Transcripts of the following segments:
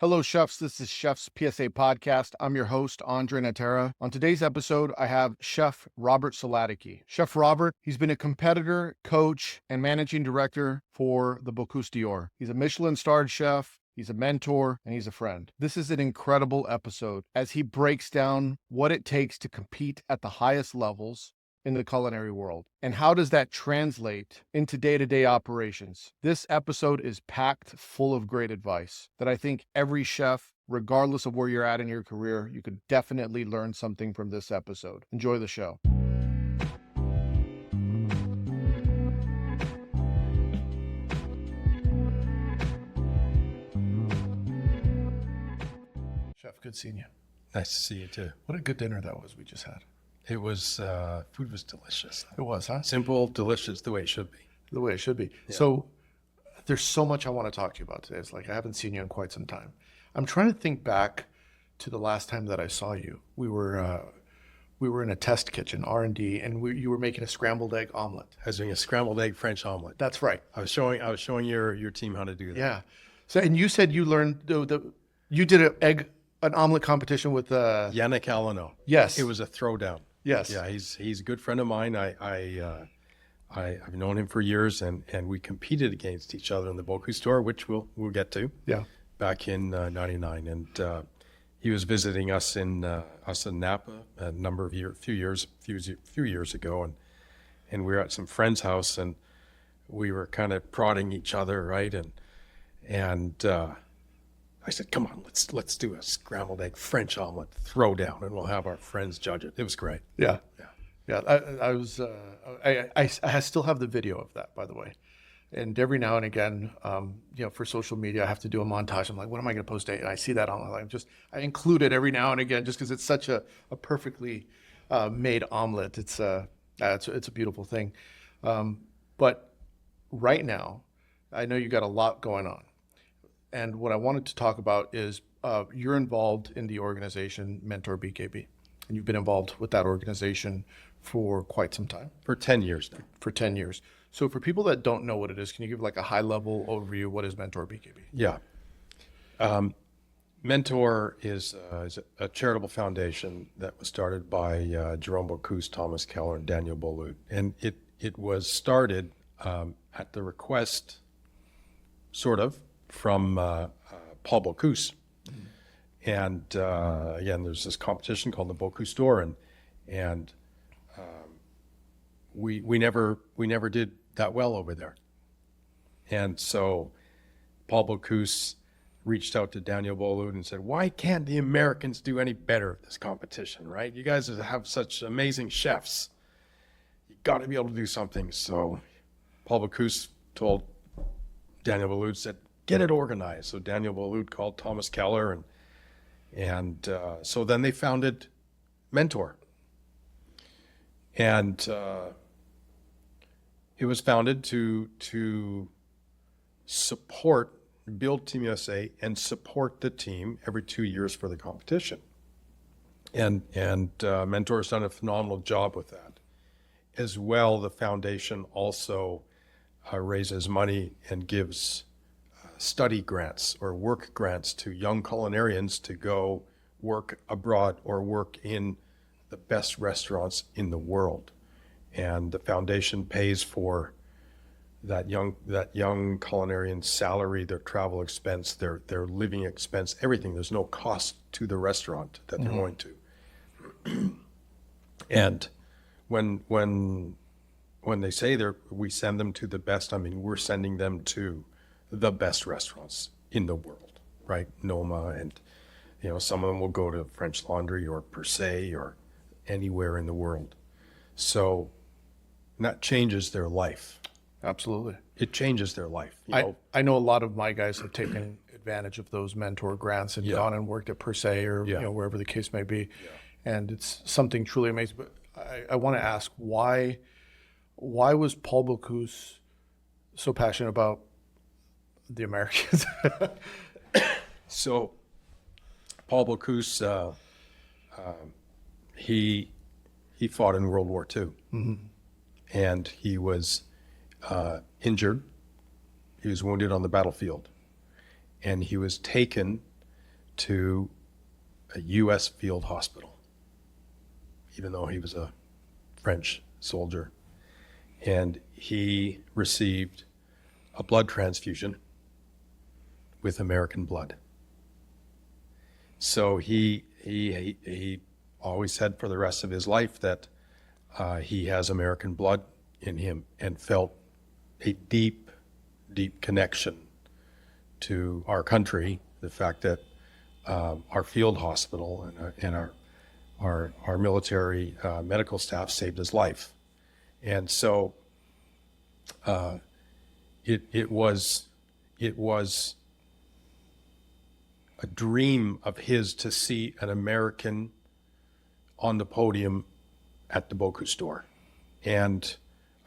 Hello, chefs. This is Chef's PSA Podcast. I'm your host, André Natera. On today's episode, I have Chef Robert Sulatycky. Chef Robert, he's been a competitor, coach, and managing director for the Bocuse d'Or. He's a Michelin-starred chef. He's a mentor, and he's a friend. This is an incredible episode as he breaks down what it takes to compete at the highest levels in the culinary world. And how does that translate into day-to-day operations? This episode is packed full of great advice that I think every chef, regardless of where you're at in your career, you could definitely learn something from this episode. Enjoy the show. Chef, good seeing you. Nice to see you too. What a good dinner that was we just had. It was, food was delicious. It was, huh? Simple, delicious, the way it should be. The way it should be. Yeah. So there's so much I want to talk to you about today. It's like I haven't seen you in quite some time. I'm trying to think back to the last time that I saw you. We were in a test kitchen, R&D, and you were making a scrambled egg omelet. I was doing a scrambled egg French omelet. That's right. I was showing your team how to do that. Yeah. So, and you said you learned you did an omelet competition with Yannick Alleno. Yes. It was a throwdown. Yes. Yeah, he's a good friend of mine. I've known him for years, and we competed against each other in the Bocuse d'Or, which we'll get to. Yeah. Back in '99, and he was visiting us in Napa a few years ago, and we were at some friend's house, and we were kind of prodding each other, right? And I said, "Come on, let's do a scrambled egg French omelet throwdown, and we'll have our friends judge it." It was great. Yeah. I was. I still have the video of that, by the way. And every now and again, for social media, I have to do a montage. I'm like, what am I going to post today? And I see that online. I include it every now and again, just because it's such a perfectly made omelet. It's a beautiful thing. But right now, I know you got a lot going on. And what I wanted to talk about is you're involved in the organization Ment'or BKB. And you've been involved with that organization for quite some time. For 10 years now. For 10 years. So for people that don't know what it is, can you give like a high level overview? What is Ment'or BKB? Yeah. Ment'or is a charitable foundation that was started by Jerome Bocuse, Thomas Keller, and Daniel Boulud. And it was started at the request, sort of, from Paul Bocuse. And again, there's this competition called the Bocuse d'Or, and we never did that well over there. And so Paul Bocuse reached out to Daniel Boulud and said, "Why can't the Americans do any better at this competition, right? You guys have such amazing chefs. You got to be able to do something." So Paul Bocuse told Daniel Boulud, said, "Get it organized." So Daniel Boulud called Thomas Keller, and so then they founded Ment'or. And it was founded to support, build Team USA and support the team every 2 years for the competition. And Ment'or has done a phenomenal job with that. As well, the foundation also raises money and gives study grants or work grants to young culinarians to go work abroad or work in the best restaurants in the world. And the foundation pays for that young culinarian's salary, their travel expense, their living expense, everything. There's no cost to the restaurant that they're going to. And when they say we send them to the best, I mean, we're sending them to the best restaurants in the world, right? Noma, and some of them will go to French Laundry or Per Se or anywhere in the world. So that changes their life. Absolutely. It changes their life. I know a lot of my guys have taken advantage of those Ment'or grants and gone and worked at Per Se or wherever the case may be. Yeah. And it's something truly amazing. But I want to ask, why was Paul Bocuse so passionate about the Americans? So Paul Bocuse, he fought in World War II. Mm-hmm. And he was injured. He was wounded on the battlefield. And he was taken to a U.S. field hospital, even though he was a French soldier. And he received a blood transfusion with American blood. So he always said for the rest of his life that he has American blood in him, and felt a deep, deep connection to our country. The fact that our field hospital and our military medical staff saved his life. And so it was a dream of his to see an American on the podium at the Bocuse d'Or. And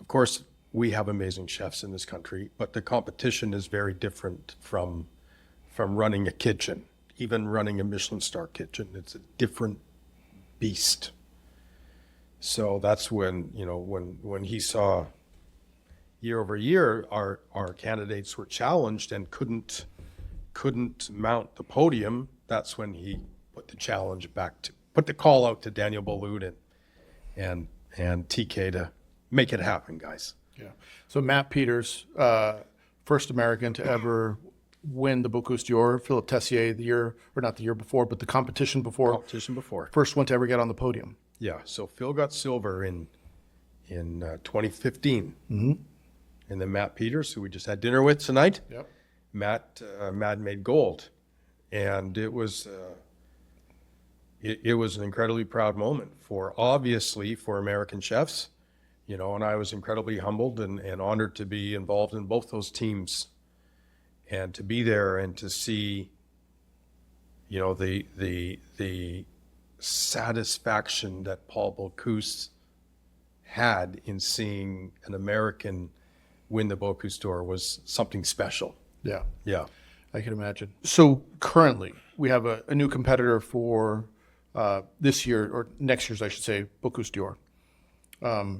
of course, we have amazing chefs in this country, but the competition is very different from running a kitchen, even running a Michelin-starred kitchen. It's a different beast. So that's when, when he saw year over year, our candidates were challenged and couldn't mount the podium. That's when he put the call out to Daniel Boulud and TK to make it happen, guys. Yeah. So Matt Peters, first American to ever win the Bocuse d'Or. Philippe Tessier not the year before, but the competition before. First one to ever get on the podium. Yeah. So Phil got silver in 2015. Mm-hmm. And then Matt Peters, who we just had dinner with tonight. Yep. Matt made gold, and it was an incredibly proud moment for American chefs, and I was incredibly humbled and honored to be involved in both those teams, and to be there and to see, the satisfaction that Paul Bocuse had in seeing an American win the Bocuse d'Or was something special. Yeah. Yeah. I can imagine. So currently we have a new competitor for this year, or next year's, I should say, Bocuse d'Or,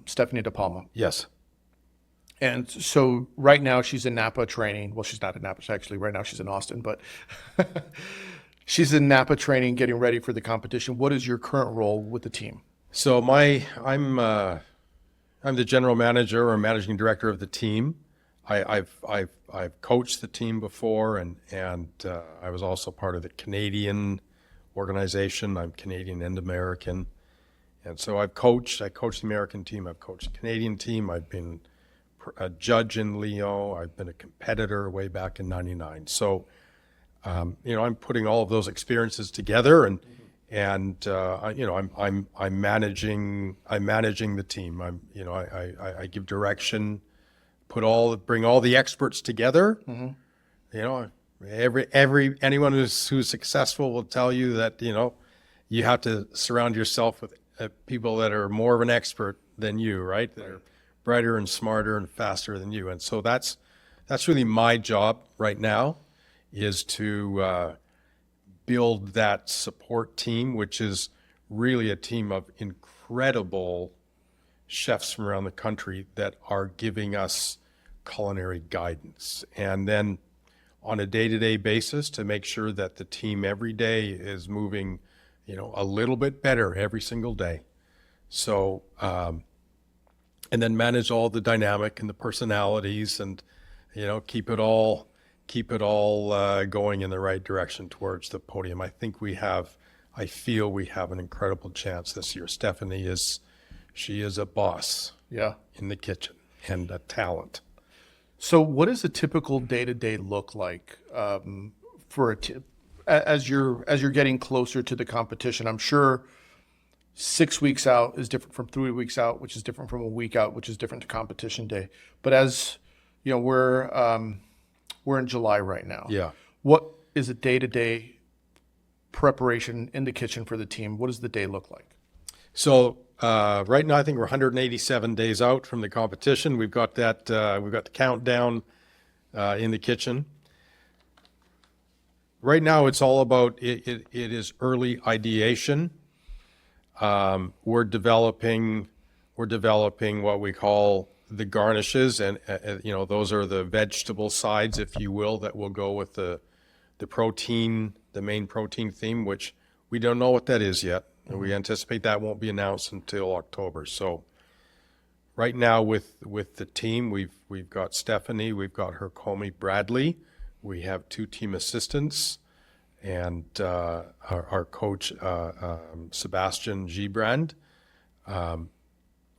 Stephanie De Palma. Yes. And so right now she's in Napa training. Well, she's not in Napa, actually. Right now she's in Austin, but she's in Napa training, getting ready for the competition. What is your current role with the team? So I'm the general manager or managing director of the team. I've coached the team before, and I was also part of the Canadian organization. I'm Canadian and American, and so I coached the American team. I've coached the Canadian team. I've been a judge in Lyon. I've been a competitor way back in '99. So, I'm putting all of those experiences together, and I'm managing the team. I give direction, bring all the experts together. Mm-hmm. Anyone who's successful will tell you that you have to surround yourself with people that are more of an expert than you, right? That are brighter and smarter and faster than you. And so that's really my job right now, is to build that support team, which is really a team of incredible chefs from around the country that are giving us culinary guidance. And then on a day-to-day basis, to make sure that the team every day is moving, a little bit better every single day. So, and then manage all the dynamic and the personalities, and, keep it all going in the right direction towards the podium. I feel we have an incredible chance this year. Stephanie is a boss. Yeah. In the kitchen, and a talent. So what does a typical day-to-day look like as you're getting closer to the competition? I'm sure 6 weeks out is different from 3 weeks out, which is different from a week out, which is different to competition day. But as we're in July right now. Yeah. What is a day-to-day preparation in the kitchen for the team? What does the day look like? So right now, I think we're 187 days out from the competition. We've got that. We've got the countdown in the kitchen. Right now, it's all about it is early ideation. We're developing what we call the garnishes, and those are the vegetable sides, if you will, that will go with the protein the main protein theme, which we don't know what that is yet. And we anticipate that won't be announced until October. So right now with the team, we've got Stephanie, we've got her comey Bradley, we have 2 team assistants, and our coach Sebastian Gibrand.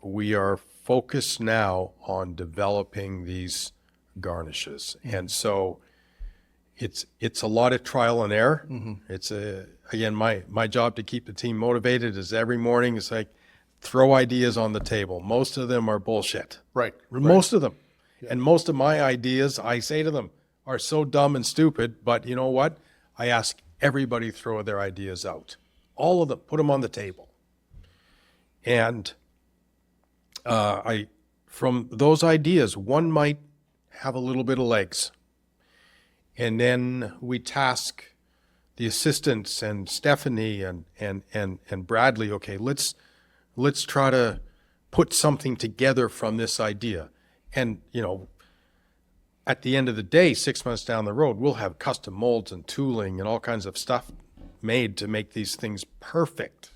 We are focused now on developing these garnishes, and so it's a lot of trial and error. It's again my job to keep the team motivated is every morning it's like throw ideas on the table. Most of them are bullshit. Right. Most of them. Yeah. And most of my ideas, I say to them, are so dumb and stupid, but you know what? I ask everybody to throw their ideas out. All of them, put them on the table. And from those ideas, one might have a little bit of legs. And then we task the assistants and Stephanie and Bradley, okay, let's try to put something together from this idea. And, at the end of the day, 6 months down the road, we'll have custom molds and tooling and all kinds of stuff made to make these things perfect.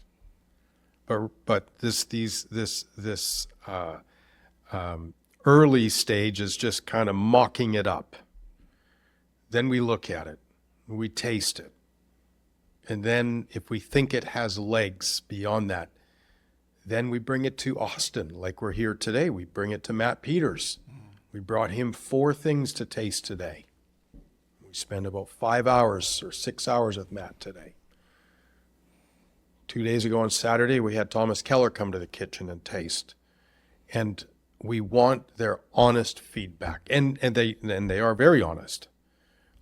But this early stage is just kind of mocking it up. Then we look at it, we taste it. And then if we think it has legs beyond that, then we bring it to Austin, like we're here today. We bring it to Matt Peters. We brought him 4 things to taste today. We spend about 5 hours or 6 hours with Matt today. 2 days ago on Saturday, we had Thomas Keller come to the kitchen and taste. And we want their honest feedback. And they are very honest.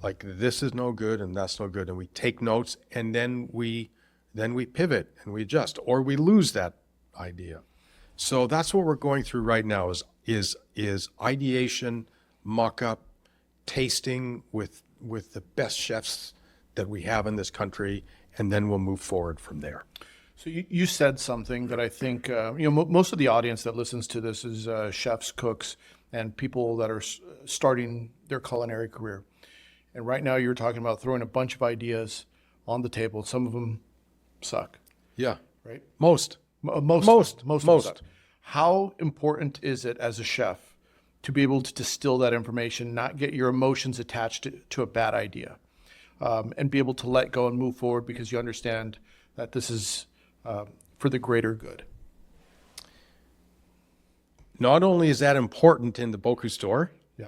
Like, this is no good and that's no good. And we take notes, and then we pivot and we adjust, or we lose that idea. So that's what we're going through right now is ideation, mock-up, tasting with the best chefs that we have in this country, and then we'll move forward from there. So you said something that I think, most of the audience that listens to this is chefs, cooks, and people that are starting their culinary career. And right now you're talking about throwing a bunch of ideas on the table. Some of them suck. Yeah. Right? Most. How important is it as a chef to be able to distill that information, not get your emotions attached to a bad idea, and be able to let go and move forward because you understand that this is for the greater good? Not only is that important in the Bocuse store, yeah,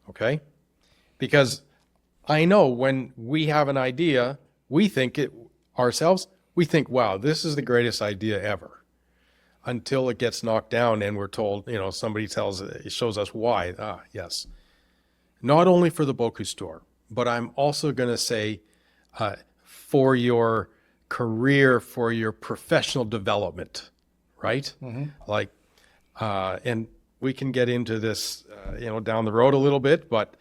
okay, because I know when we have an idea, we think it ourselves, we think, wow, this is the greatest idea ever. Until it gets knocked down and we're told, somebody shows us why. Yes. Not only for the Bocuse store, but I'm also going to say for your career, for your professional development, right? Like, and we can get into this, down the road a little bit, but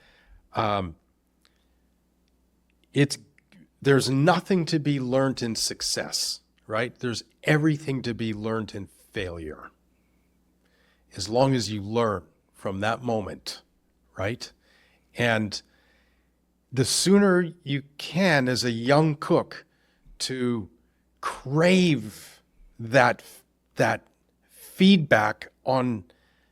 there's nothing to be learned in success, right? There's everything to be learned in failure. As long as you learn from that moment, right? And the sooner you can as a young cook to crave that feedback on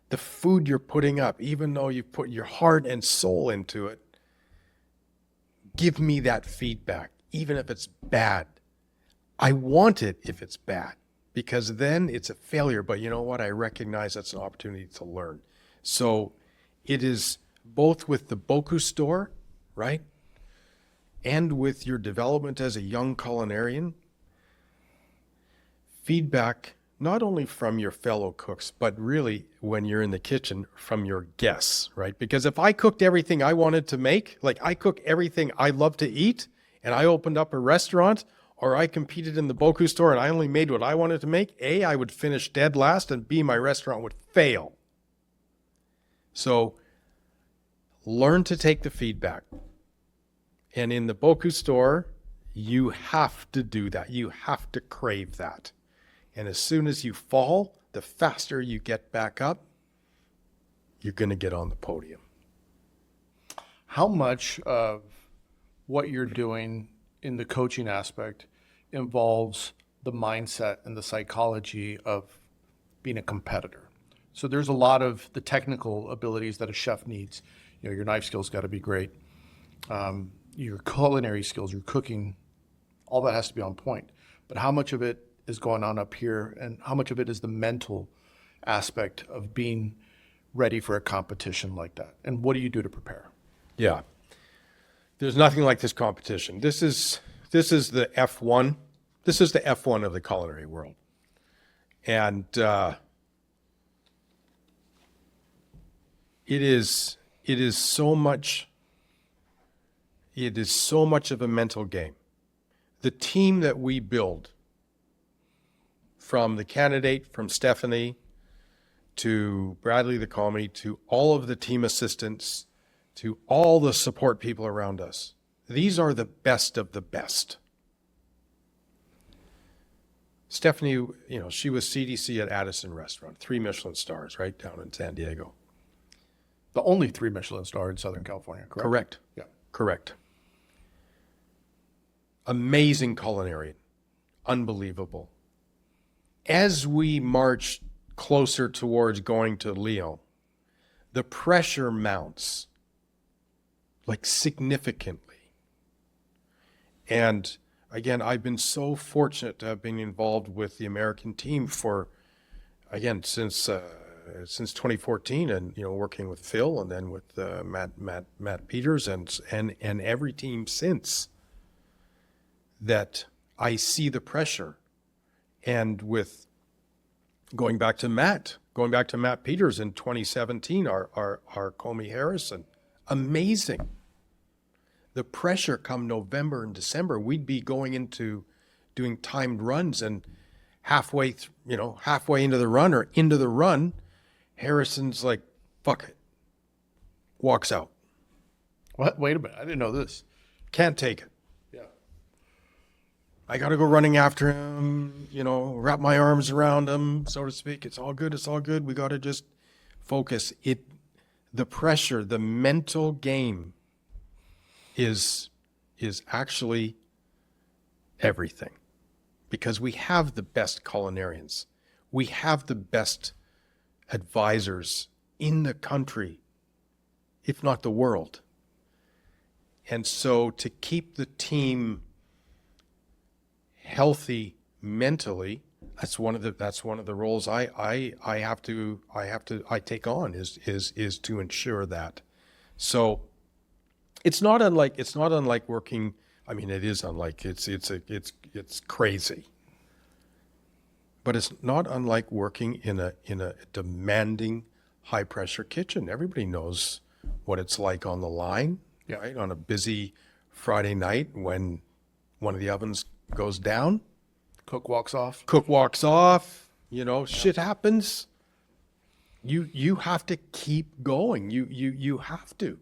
the food you're putting up, even though you put your heart and soul into it, give me that feedback, even if it's bad. I want it if it's bad, because then it's a failure. But you know what? I recognize that's an opportunity to learn. So it is both with the Bocuse store, right? And with your development as a young culinarian, feedback not only from your fellow cooks, but really when you're in the kitchen from your guests, right? Because if I cooked everything I wanted to make, like I cook everything I love to eat, and I opened up a restaurant, or I competed in the Bocuse store and I only made what I wanted to make, A, I would finish dead last, and B, my restaurant would fail. So learn to take the feedback. And in the Bocuse store, you have to do that. You have to crave that. And as soon as you fall, the faster you get back up, you're going to get on the podium. How much of what you're doing in the coaching aspect involves the mindset and the psychology of being a competitor. So there's a lot of the technical abilities that a chef needs. You know, your knife skills got to be great. Your culinary skills, your cooking, all that has to be on point. But how much of it is going on up here, and how much of it is the mental aspect of being ready for a competition like that? And what do you do to prepare? Yeah. There's nothing like this competition. This is the F1. This is the F1 of the culinary world. And it is so much of a mental game. The team that we build, from the candidate, from Stephanie to Bradley the comedy, to all of the team assistants, to all the support people around us, these are the best of the best. Stephanie, you know, she was CDC at Addison Restaurant, 3 Michelin stars right down in San Diego. The only 3 Michelin star in Southern California, correct? Correct. Yeah. Correct. Amazing culinary, unbelievable. As we march closer towards going to Lyon, the pressure mounts like significantly. And again, I've been so fortunate to have been involved with the American team for, again, since 2014, and you know, working with Phil and then with Matt Peters and every team since, that I see the pressure. And with going back to Matt Peters in 2017, our Comey Harrison, amazing. The pressure come November and December, we'd be going into doing timed runs, and halfway into the run, Harrison's like, fuck it. Walks out. What? Wait a minute. I didn't know this. Can't take it. Yeah. I got to go running after him, you know, wrap my arms around him, so to speak. It's all good. It's all good. We got to just focus. The pressure, the mental game is actually everything, because we have the best culinarians. We have the best advisors in the country, if not the world. And so to keep the team healthy mentally, that's one of the roles I take on is to ensure that. So it's not unlike working. I mean, it is unlike, it's crazy, but it's not unlike working in a demanding, high pressure kitchen. Everybody knows what it's like on the line, Yeah. right? On a busy Friday night when one of the ovens goes down, Cook walks off. you know, shit happens. You have to keep going. You have to.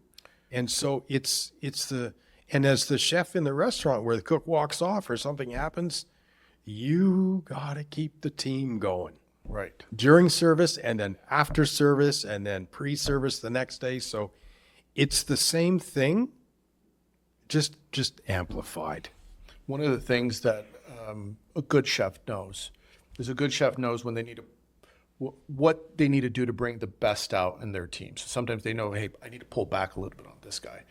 And so and as the chef in the restaurant where the cook walks off or something happens, you got to keep the team going. Right. During service, and then after service, and then pre-service the next day. So it's the same thing, just amplified. One of the things that a good chef knows is a good chef knows when they need to, what they need to do to bring the best out in their team. So sometimes they know, hey, I need to pull back a little bit on this guy.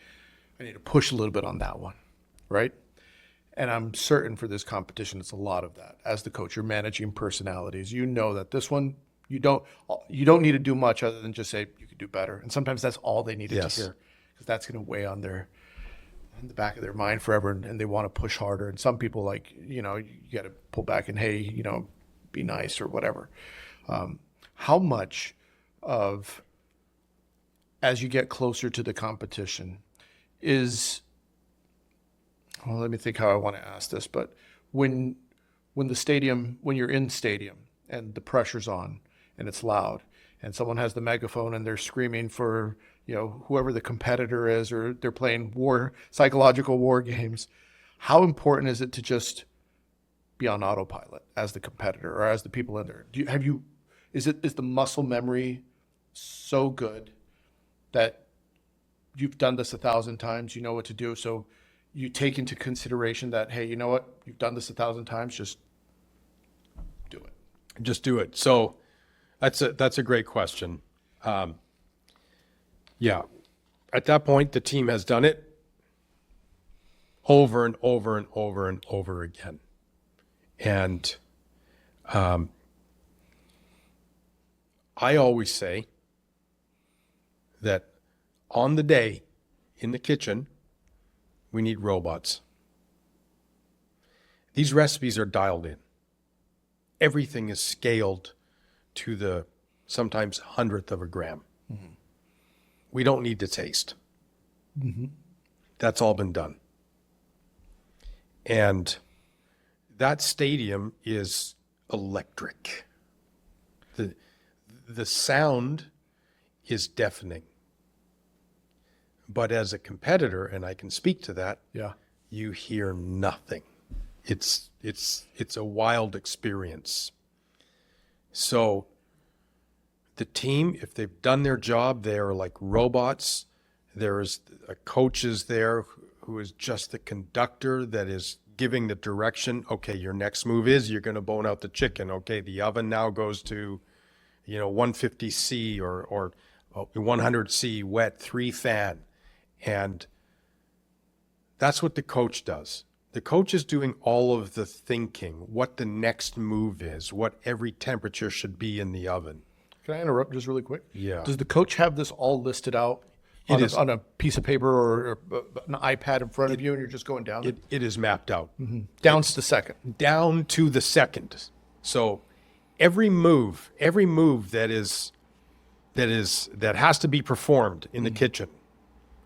I need to push a little bit on that one, right? And I'm certain for this competition, it's a lot of that. As the coach, you're managing personalities. You know that this one, you don't need to do much other than just say you could do better. And sometimes that's all they needed Yes. to hear, because that's going to weigh on in the back of their mind forever, and they want to push harder. And some people, like, you know, you got to pull back and, hey, you know, be nice or whatever. How much of, as you get closer to the competition, is, well, let me think how I want to ask this, but when you're in stadium and the pressure's on and it's loud and someone has the megaphone and they're screaming for, you know, whoever the competitor is, or they're playing psychological war games, how important is it to just be on autopilot as the competitor or as the people in there? Is the muscle memory so good that you've done this 1,000 times, you know what to do, so you take into consideration that, hey, you know what? You've done this 1,000 times. Just do it. Just do it. So that's a great question. Yeah. At that point, the team has done it over and over and over and over again. And I always say that on the day in the kitchen, we need robots. These recipes are dialed in. Everything is scaled to the sometimes 100th of a gram. Mm-hmm. We don't need to taste. Mm-hmm. That's all been done. And that stadium is electric. The sound is deafening. But as a competitor, and I can speak to that, you hear nothing. It's a wild experience. So the team, if they've done their job, they are like robots. There is a coach is there who is just the conductor that is giving the direction. Okay, your next move is you're going to bone out the chicken. Okay, the oven now goes to 150C or 100C wet 3-fan. And that's what the coach does. The coach is doing all of the thinking, what the next move is, what every temperature should be in the oven. Can I interrupt just really quick? Yeah. Does the coach have this all listed out on a piece of paper or an iPad in front of you, and you're just going down? It is mapped out. Mm-hmm. Down to the second. Down to the second. So every move that has to be performed in the kitchen,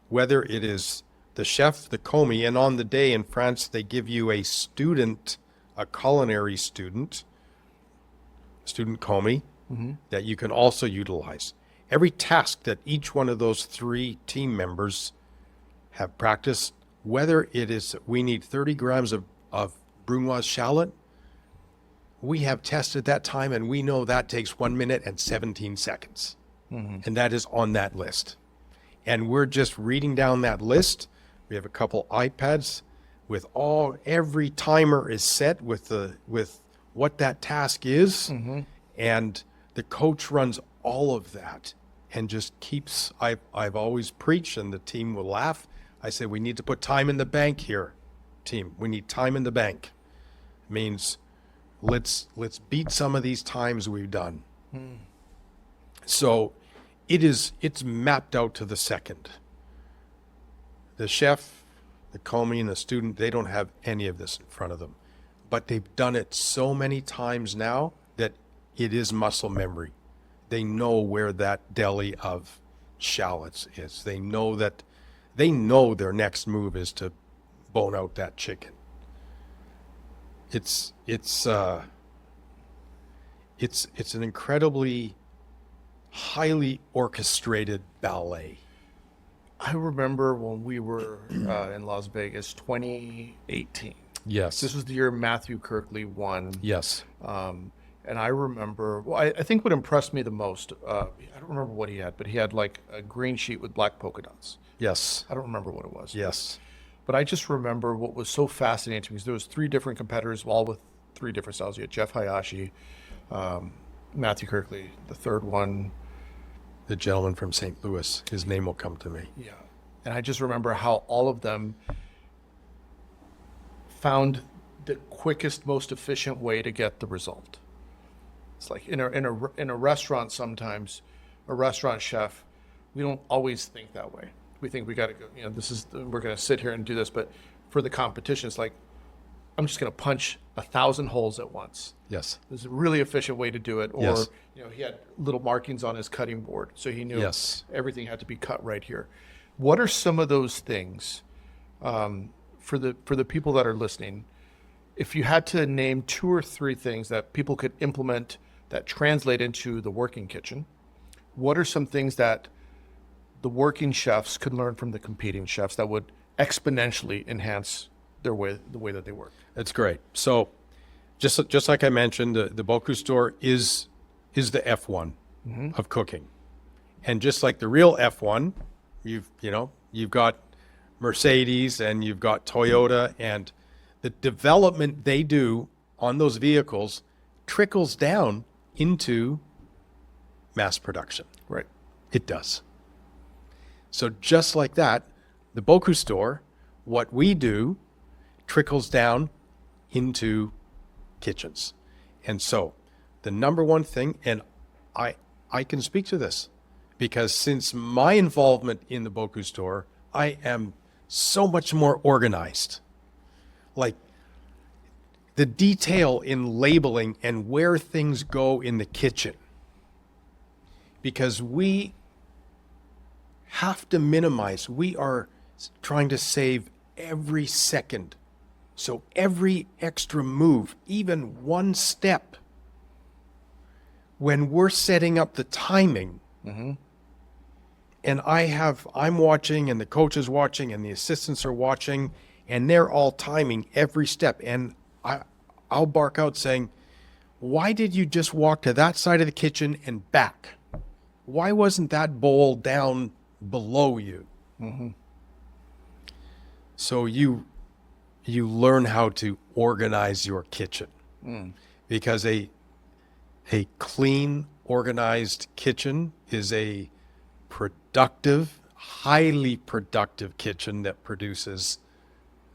whether it is the chef, the commis, and on the day in France, they give you a culinary student commis, that you can also utilize. Every task that each one of those 3 team members have practiced, whether it is we need 30 grams of Brunoise shallot, we have tested that time and we know that takes 1 minute and 17 seconds. Mm-hmm. And that is on that list. And we're just reading down that list. We have a couple iPads with every timer is set with what that task is. Mm-hmm. And the coach runs all of that and just keeps, I've always preached, and the team will laugh. I say, we need to put time in the bank here, team. We need time in the bank. It means let's beat some of these times we've done. So it's mapped out to the second. The chef, the commis, and the student, they don't have any of this in front of them. But they've done it so many times now that it is muscle memory. They know where that deli of shallots is. They know their next move is to bone out that chicken. It's an incredibly highly orchestrated ballet. I remember when we were in Las Vegas, 2018. Yes. This was the year Matthew Kirkley won. Yes. And I remember, I think what impressed me the most, I don't remember what he had, but he had like a green sheet with black polka dots. Yes. I don't remember what it was. Yes. But I just remember what was so fascinating to me is there was 3 different competitors, all with 3 different styles. You had Jeff Hayashi, Matthew Kirkley, the third one. The gentleman from St. Louis, his name will come to me. Yeah. And I just remember how all of them found the quickest, most efficient way to get the result. It's like in a restaurant, sometimes a restaurant chef, we don't always think that way. We think we got to go, we're going to sit here and do this. But for the competition, it's like, I'm just going to punch 1,000 holes at once. Yes. There's a really efficient way to do it. Or, yes. He had little markings on his cutting board, so he knew yes. everything had to be cut right here. What are some of those things for the people that are listening? If you had to name 2 or 3 things that people could implement that translate into the working kitchen, what are some things that the working chefs could learn from the competing chefs that would exponentially enhance the way that they work? That's great. So just like I mentioned, the Bocuse d'Or is the F1 of cooking. And just like the real F1, you've got Mercedes and you've got Toyota, and the development they do on those vehicles trickles down into mass production. Right. It does. So just like that, the Bocuse store, what we do trickles down into kitchens. And so the number one thing, and I can speak to this because since my involvement in the Bocuse store, I am so much more organized. Like the detail in labeling and where things go in the kitchen. Because we have to minimize, we are trying to save every second. So every extra move, even one step, when we're setting up the timing, and I'm watching and the coach is watching and the assistants are watching and they're all timing every step. And I'll bark out saying, why did you just walk to that side of the kitchen and back? Why wasn't that bowl down below you? So you learn how to organize your kitchen because a clean, organized kitchen is a productive, highly productive kitchen that produces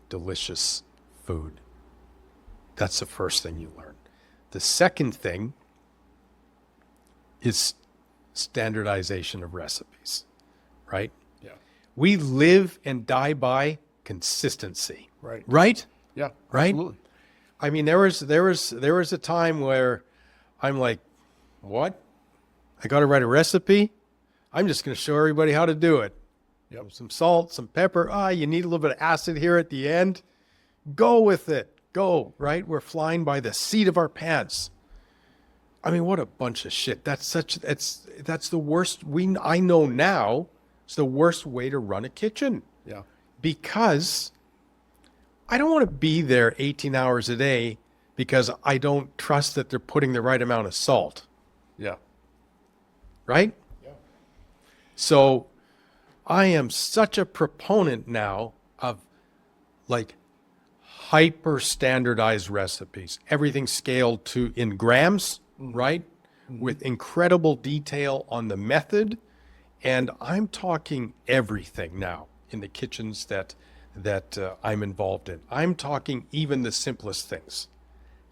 delicious food. That's the first thing you learn. The second thing is standardization of recipes, right? Yeah. We live and die by consistency. Right. Right? Yeah. Right? Absolutely. I mean, there was a time where I'm like, what? I got to write a recipe? I'm just going to show everybody how to do it. Yep. Some salt, some pepper. You need a little bit of acid here at the end. Go with it. Go, right? We're flying by the seat of our pants. I mean, what a bunch of shit. That's the worst. I know now it's the worst way to run a kitchen. Yeah. Because I don't want to be there 18 hours a day because I don't trust that they're putting the right amount of salt. Yeah. Right? Yeah. So I am such a proponent now of like hyper standardized recipes, everything scaled to in grams, right? With incredible detail on the method. And I'm talking everything now in the kitchens that I'm involved in. I'm talking even the simplest things.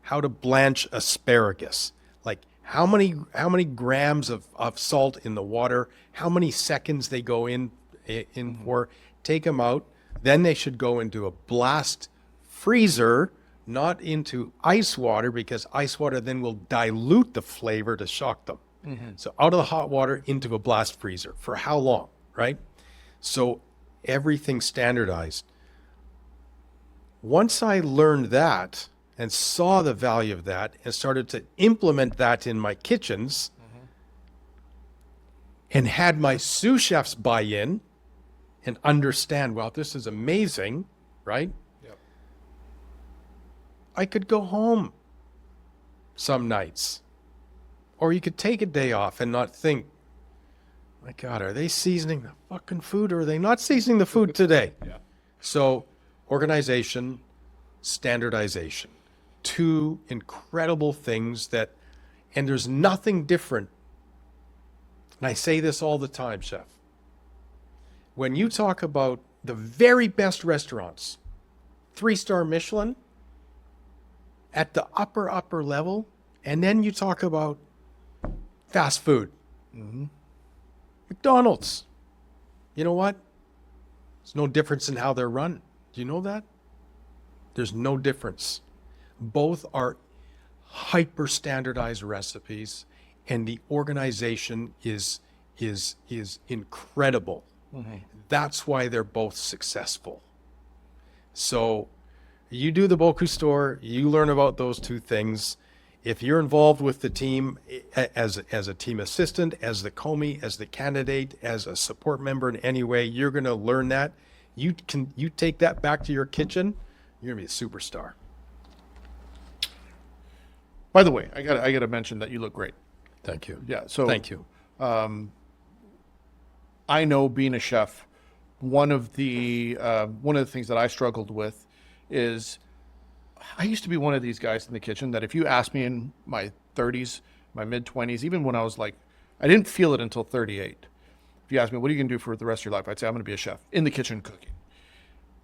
How to blanch asparagus, like how many grams of salt in the water, how many seconds they go in for, take them out. Then they should go into a blast freezer, not into ice water, because ice water then will dilute the flavor to shock them. So out of the hot water into a blast freezer. For how long, right? So everything standardized. Once I learned that and saw the value of that and started to implement that in my kitchens and had my sous chefs buy in and understand, wow, this is amazing, right? Yep. I could go home some nights. Or you could take a day off and not think, my God, are they seasoning the fucking food or are they not seasoning the food today? Yeah. So organization, standardization, two incredible things that, and there's nothing different. And I say this all the time, Chef. When you talk about the very best restaurants, 3-star Michelin, at the upper level, and then you talk about fast food. McDonald's. You know what? There's no difference in how they're run. Do you know that? There's no difference. Both are hyper standardized recipes, and the organization is incredible. That's why they're both successful. So you do the Bocuse store, you learn about those two things. If you're involved with the team as a team assistant, as the commis, as the candidate, as a support member in any way, you're going to learn that. You take that back to your kitchen, you're going to be a superstar. By the way, I gotta mention that you look great. Thank you. Yeah. So Thank you. I know being a chef, one of the things that I struggled with is I used to be one of these guys in the kitchen that if you asked me in my 30s, my mid 20s, even when I was like, I didn't feel it until 38. If you ask me, what are you going to do for the rest of your life? I'd say I'm going to be a chef in the kitchen cooking.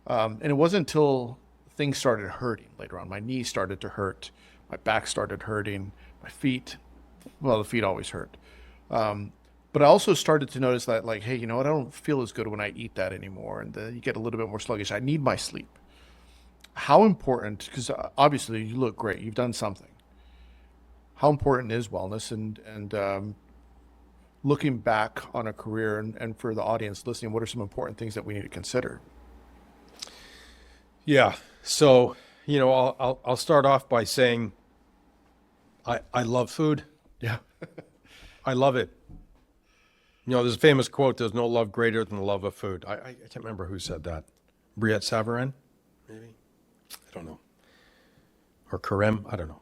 And it wasn't until things started hurting later on. My knees started to hurt. My back started hurting. My feet, well, the feet always hurt. But I also started to notice that, like, hey, you know what? I don't feel as good when I eat that anymore. And you get a little bit more sluggish. I need my sleep. How important, because obviously you look great. You've done something. How important is wellness? And looking back on a career and for the audience listening, what are some important things that we need to consider? Yeah. So, you know, I'll start off by saying I love food. Yeah. I love it. You know, there's a famous quote, there's no love greater than the love of food. I can't remember who said that. Briette Savarin, maybe? I don't know. Or Karem, I don't know.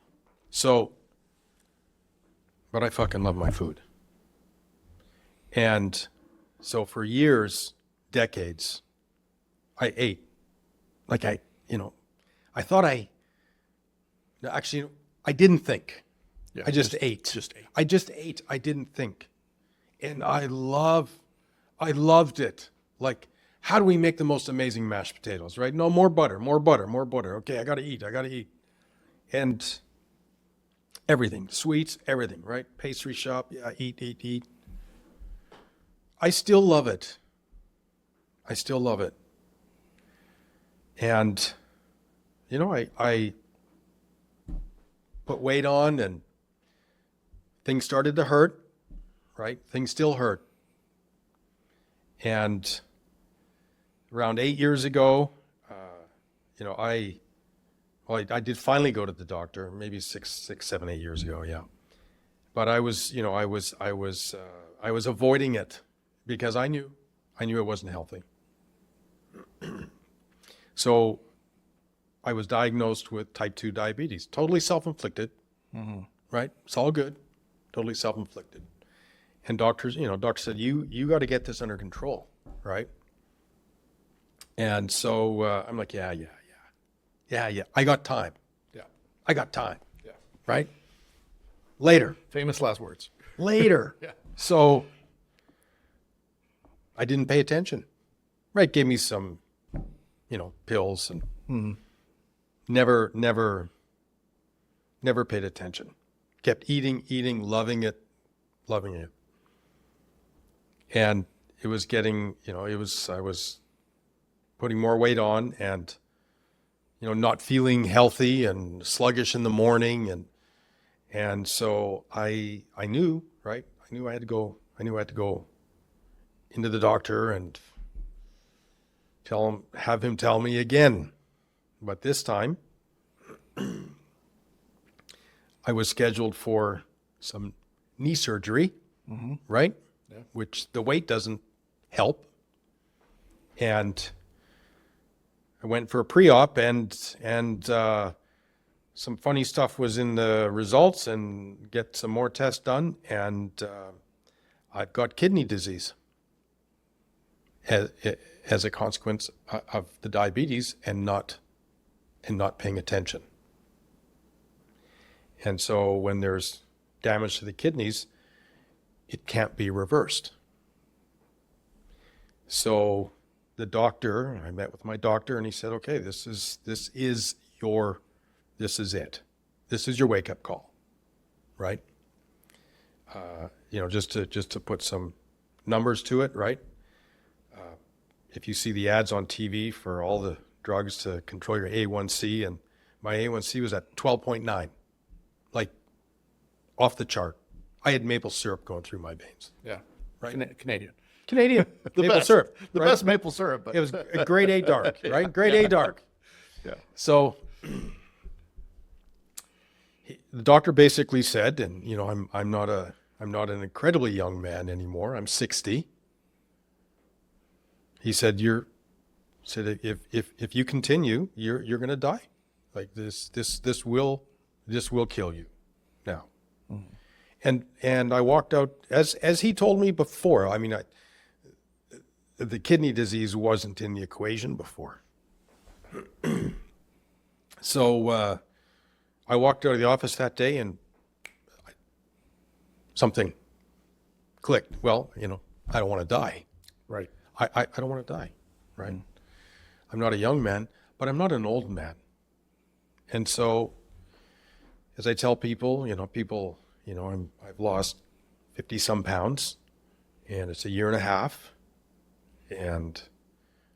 So, but I fucking love my food. And so for years, decades, I ate. Like I thought actually, I didn't think. Yeah, I just ate. Just ate. I just ate. I didn't think. And I loved it. Like, how do we make the most amazing mashed potatoes, right? No, more butter, more butter, more butter. Okay, I gotta eat. And everything, sweets, everything, right? Pastry shop, yeah, eat. I still love it. And, you know, I put weight on and things started to hurt, right? Things still hurt. And around 8 years ago, you know, I did finally go to the doctor, maybe 7, 8 years ago, yeah. But I was avoiding it because I knew it wasn't healthy. So I was diagnosed with type 2 diabetes, totally self-inflicted, right? It's all good, totally self-inflicted. And doctor said, you got to get this under control, right? And so I'm like, yeah. I got time. Yeah. I got time. Yeah. Right? Later. Famous last words. Later. Yeah. So I didn't pay attention. Right? Gave me some, you know, pills and never paid attention. Kept eating, loving it. And it was getting, you know, I was putting more weight on and, you know, not feeling healthy and sluggish in the morning. And so I knew, right? I knew I had to go into the doctor and have him tell me again. But this time, I was scheduled for some knee surgery, right? Yeah. Which the weight doesn't help. And I went for a pre-op and some funny stuff was in the results and get some more tests done. And I've got kidney disease as a consequence of the diabetes and not paying attention. And so when there's damage to the kidneys, it can't be reversed. So I met with my doctor and he said, okay, this is it. This is your wake-up call, right? You know, just to put some numbers to it, right? If you see the ads on TV for all the drugs to control your A1C, and my A1C was at 12.9, like off the chart. I had maple syrup going through my veins. Yeah. Right? Canadian. The maple best, syrup. The right? best maple syrup. But It was a grade A dark, right? Grade A dark. Yeah. So the doctor basically said, and you know, I'm not an incredibly young man anymore. I'm 60. He said, if you continue, you're going to die. Like this will kill you now. And I walked out as he told me before. I mean, the kidney disease wasn't in the equation before. So I walked out of the office that day and something clicked. Well, I don't want to die. Right. I don't want to die, right? I'm not a young man, but I'm not an old man. And so, as I tell people, I've lost 50 some pounds, and it's a year and a half. And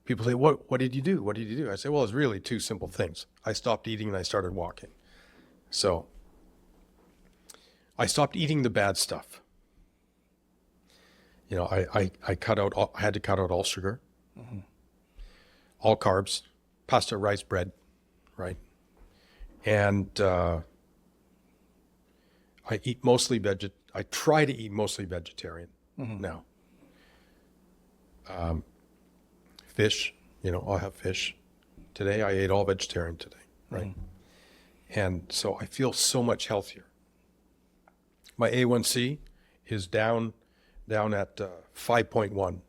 people say, what did you do? What did you do? I say, well, it's really two simple things. I stopped eating and I started walking. So I stopped eating the bad stuff. I had to cut out all sugar, all carbs, pasta, rice, bread, right? And I try to eat mostly vegetarian now. Fish, I'll have fish. Today I ate all vegetarian today, right? And so I feel so much healthier. My A1C is down at 5.1.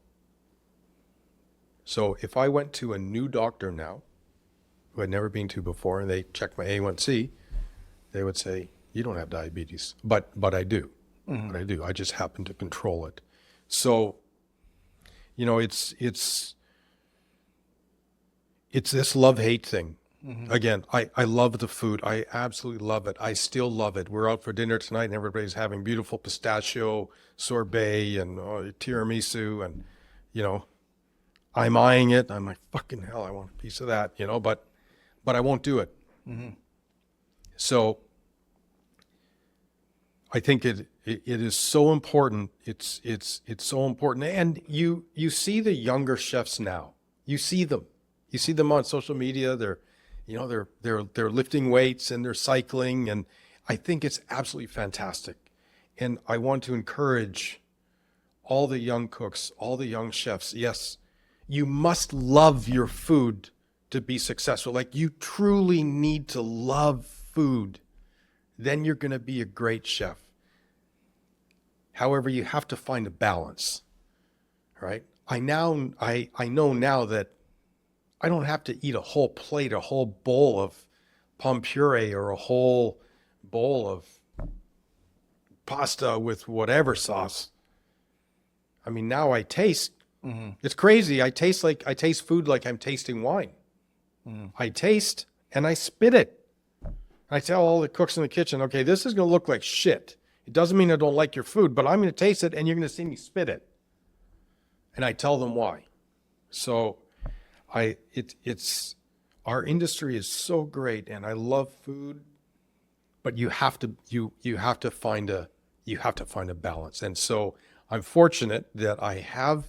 So if I went to a new doctor now, who I'd never been to before, and they checked my A1C, they would say, you don't have diabetes. But I do. But I do. I just happen to control it. So, it's this love-hate thing. Again, I love the food. I absolutely love it. I still love it. We're out for dinner tonight and everybody's having beautiful pistachio sorbet and tiramisu, and, I'm eyeing it. I'm like, fucking hell, I want a piece of that, but I won't do it. So I think it is so important. It's so important. And you see the younger chefs now. You see them on social media. They're lifting weights and they're cycling, and I think it's absolutely fantastic. And I want to encourage all the young cooks, all the young chefs. Yes, you must love your food to be successful. Like, you truly need to love food. Then you're going to be a great chef. However, you have to find a balance, right? I know now that I don't have to eat a whole plate, a whole bowl of pomme puree, or a whole bowl of pasta with whatever sauce. I mean, now I taste, it's crazy. I taste food like I'm tasting wine. I taste and I spit it. I tell all the cooks in the kitchen, okay, this is going to look like shit. It doesn't mean I don't like your food, but I'm going to taste it and you're going to see me spit it. And I tell them why. So it's our industry is so great, and I love food, but you have to find a balance. And so I'm fortunate that I have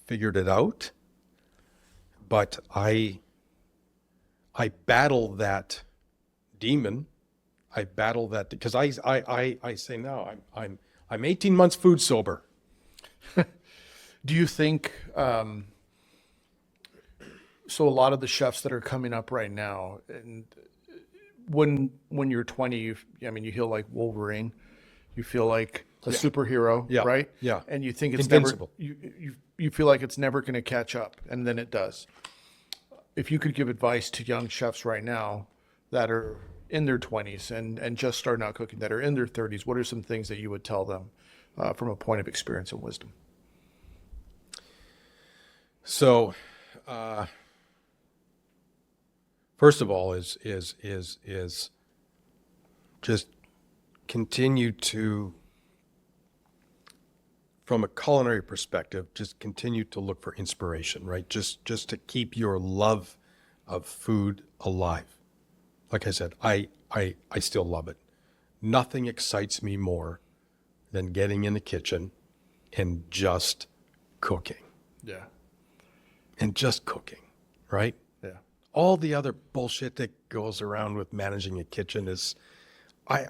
figured it out, but I battle that demon. I battle that because I say now I'm 18 months food sober. Do you think, so a lot of the chefs that are coming up right now, and when you're 20, you feel like Wolverine, you feel like a superhero, right? Yeah. And you think it's invincible. You feel like it's never going to catch up, and then it does. If you could give advice to young chefs right now that are in their 20s and just starting out cooking, that are in their 30s, what are some things that you would tell them from a point of experience and wisdom? So, first of all, is just continue to, from a culinary perspective, just continue to look for inspiration, right? Just to keep your love of food alive. Like I said, I still love it. Nothing excites me more than getting in the kitchen and just cooking. Yeah. And just cooking, right? Yeah. All the other bullshit that goes around with managing a kitchen is, Yeah.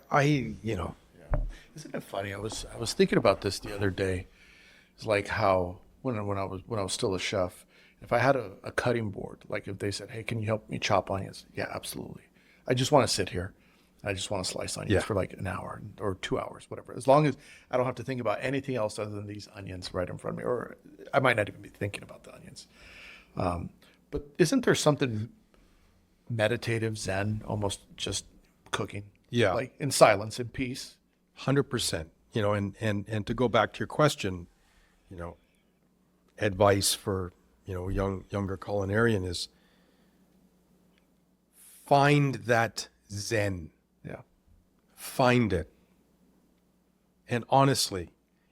Isn't it funny? I was thinking about this the other day. It's like how when I was still a chef, if I had a cutting board, like if they said, "Hey, can you help me chop onions?" Yeah, absolutely. I just want to sit here. I just want to slice onions for like an hour or 2 hours, whatever. As long as I don't have to think about anything else other than these onions right in front of me. Or I might not even be thinking about the onions. But isn't there something meditative, Zen, almost just cooking? Yeah. Like in silence, in peace. 100%. You know, and to go back to your question, you know, advice for, you know, younger culinarian is find that Zen. Yeah. Find it. And honestly,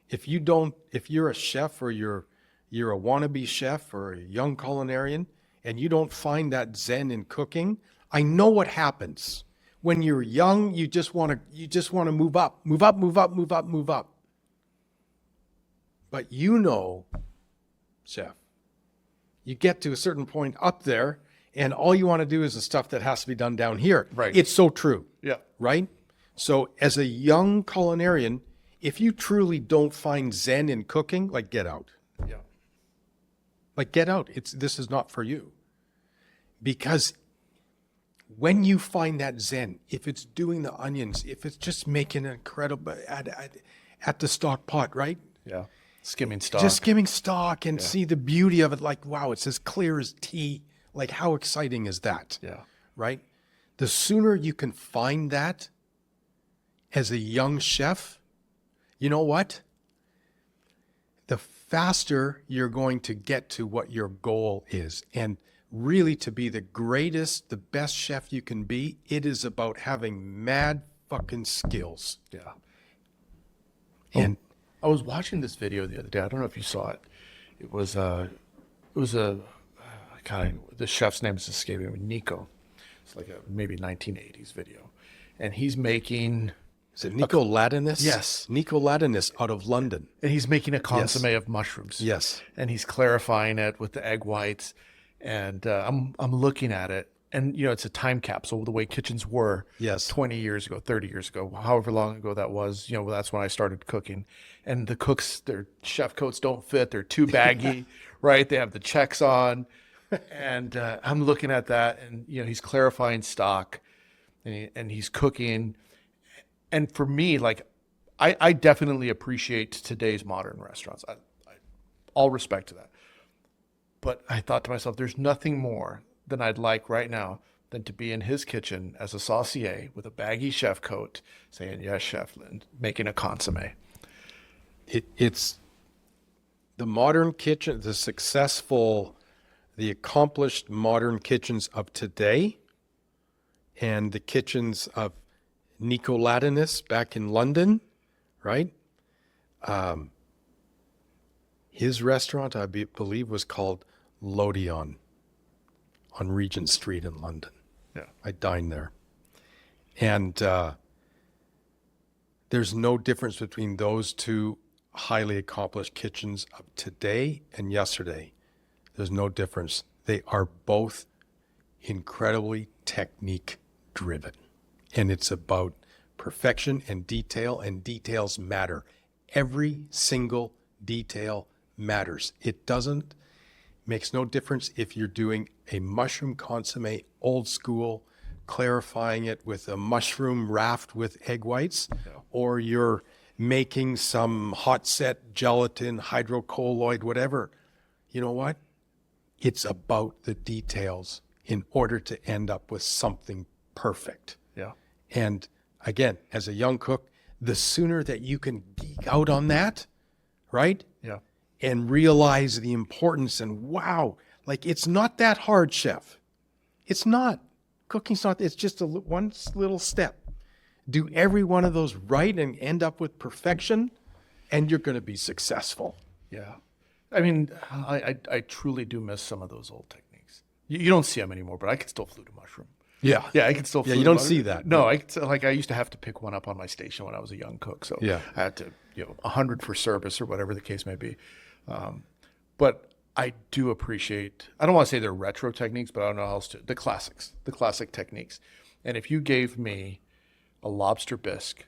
if you're a chef or you're a wannabe chef or a young culinarian and you don't find that Zen in cooking, I know what happens. When you're young, you just want to move up. But you know, chef, you get to a certain point up there and all you want to do is the stuff that has to be done down here. Right. It's so true. Yeah. Right? So as a young culinarian, if you truly don't find Zen in cooking, like get out. Yeah. Like get out. This is not for you. Because when you find that Zen, if it's doing the onions, if it's just making an incredible at the stock pot, right? Yeah. Skimming stock. Just skimming stock and see the beauty of it. Like, wow, it's as clear as tea. Like, how exciting is that? Yeah. Right? The sooner you can find that as a young chef, you know what? The faster you're going to get to what your goal is. And really to be the greatest, the best chef you can be, it is about having mad fucking skills. Yeah. And I was watching this video the other day. I don't know if you saw it. It was a God, the chef's name is escaping me. Nico. It's like a maybe 1980s video, and he's making. Is it Nico Latinis? Yes. Nico Latinis out of London. And he's making a consomme of mushrooms. Yes. And he's clarifying it with the egg whites, and I'm looking at it, and you know it's a time capsule the way kitchens were. Yes. 20 years ago, 30 years ago, however long ago that was. You know, that's when I started cooking, and the cooks, their chef coats don't fit; they're too baggy, right? They have the checks on, and I'm looking at that, and you know he's clarifying stock, and he's cooking, and for me, like I definitely appreciate today's modern restaurants. I all respect to that. But I thought to myself, there's nothing more than I'd like right now than to be in his kitchen as a saucier with a baggy chef coat saying, yes, chef, and making a consomme. It's the modern kitchen, the accomplished modern kitchens of today and the kitchens of Nico Latinis back in London, right? His restaurant, I believe, was called L'Odeon on Regent Street in London. Yeah. I dined there. And there's no difference between those two highly accomplished kitchens of today and yesterday. There's no difference. They are both incredibly technique driven. And it's about perfection and details matter. Every single detail matters. Makes no difference if you're doing a mushroom consomme, old school, clarifying it with a mushroom raft with egg whites, or you're making some hot set gelatin, hydrocolloid, whatever. You know what? It's about the details in order to end up with something perfect. Yeah. And again, as a young cook, the sooner that you can geek out on that, right? Yeah. And realize the importance and wow, like it's not that hard, chef. It's not. Cooking's not, it's just one little step. Do every one of those right and end up with perfection and you're going to be successful. Yeah. I mean, I truly do miss some of those old techniques. You don't see them anymore, but I can still flute a mushroom. Yeah. Yeah, I can still flute you a don't mushroom. see that. No, I used to have to pick one up on my station when I was a young cook. So Yeah. I had to, 100 for service or whatever the case may be. But I do appreciate, I don't want to say they're retro techniques, but I don't know how else to, the classic techniques. And if you gave me a lobster bisque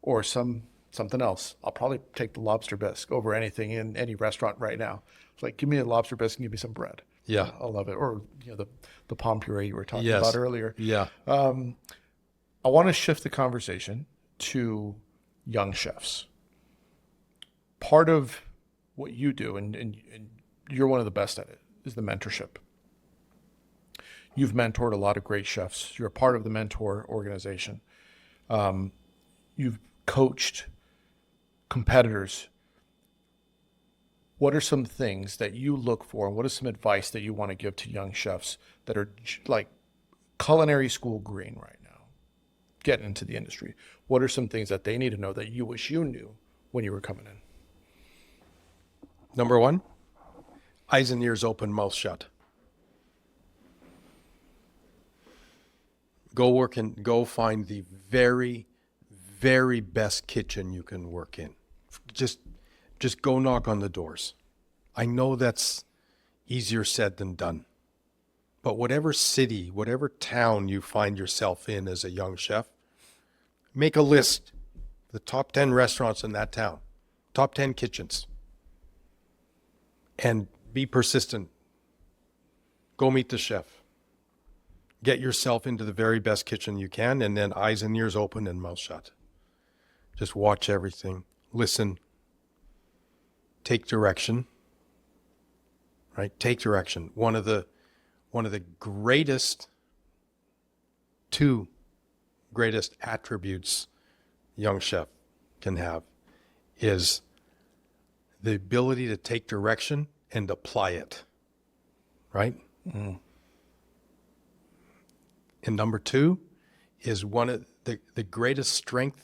or something else, I'll probably take the lobster bisque over anything in any restaurant right now. It's like, give me a lobster bisque and give me some bread. Yeah. I'll love it. Or, the palm puree you were talking Yes. about earlier. Yeah. I want to shift the conversation to young chefs. Part of what you do, and you're one of the best at it, is the mentorship. You've mentored a lot of great chefs. You're a part of the Ment'or organization. You've coached competitors. What are some things that you look for, and what is some advice that you want to give to young chefs that are like culinary school green right now, getting into the industry? What are some things that they need to know that you wish you knew when you were coming in? Number one, eyes and ears open, mouth shut. Go find the very, very best kitchen you can work in. Just go knock on the doors. I know that's easier said than done. But whatever city, whatever town you find yourself in as a young chef, make a list. The top 10 restaurants in that town, top 10 kitchens. And be persistent. Go meet the chef. Get yourself into the very best kitchen you can, and then eyes and ears open and mouth shut. Just watch everything. Listen. Take direction. Right? Take direction. One of the two greatest attributes young chef can have is the ability to take direction and apply it. Right? Mm. And number two is one of the greatest strengths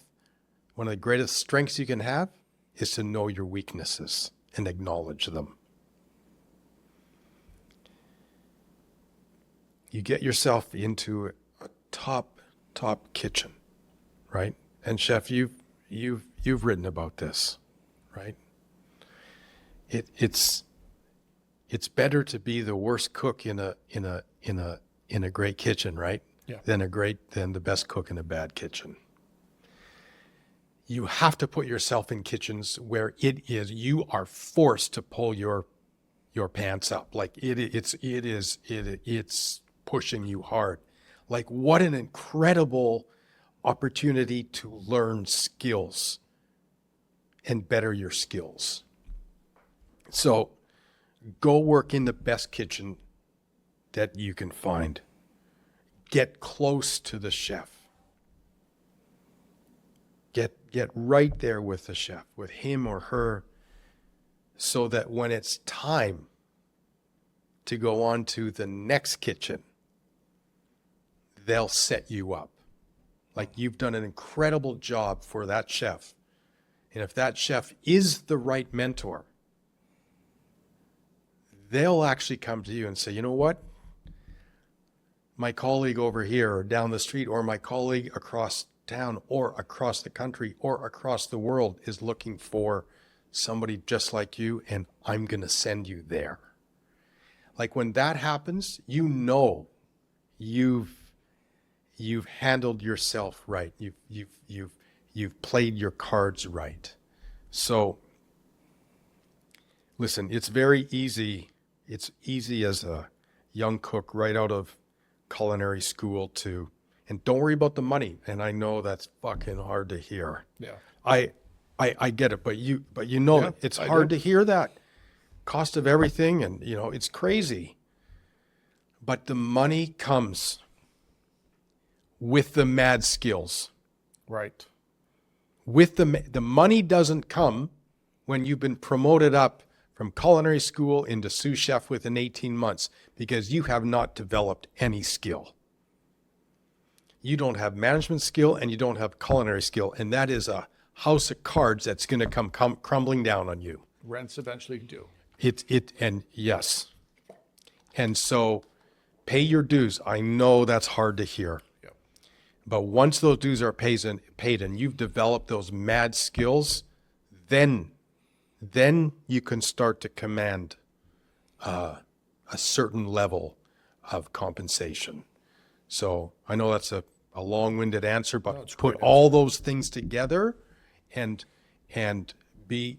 you can have is to know your weaknesses and acknowledge them. You get yourself into a top kitchen, right? And chef, you've written about this, right? It's better to be the worst cook in a great kitchen, right? Yeah. Than the best cook in a bad kitchen. You have to put yourself in kitchens where you are forced to pull your pants up. Like it's pushing you hard. Like, what an incredible opportunity to learn skills and better your skills. So go work in the best kitchen that you can find. Get close to the chef. Get right there with the chef, with him or her, so that when it's time to go on to the next kitchen, they'll set you up. Like, you've done an incredible job for that chef. And if that chef is the right mentor, they'll actually come to you and say, you know what? My colleague over here or down the street, or my colleague across town or across the country or across the world is looking for somebody just like you, and I'm going to send you there. Like, when that happens, you know you've handled yourself right. You've played your cards right. So listen, it's very easy. It's easy as a young cook right out of culinary school and don't worry about the money. And I know that's fucking hard to hear. Yeah. I get it, but you know, yeah, it's hard to hear that. Cost of everything, and it's crazy. But the money comes with the mad skills. Right. With the money doesn't come when you've been promoted up from culinary school into sous chef within 18 months, because you have not developed any skill. You don't have management skill and you don't have culinary skill, and that is a house of cards that's going to come crumbling down on you. Rents eventually do. And yes. And so pay your dues. I know that's hard to hear. Yep. But once those dues are paid and you've developed those mad skills, then you can start to command a certain level of compensation. So I know that's a long-winded answer, but put all those things together and be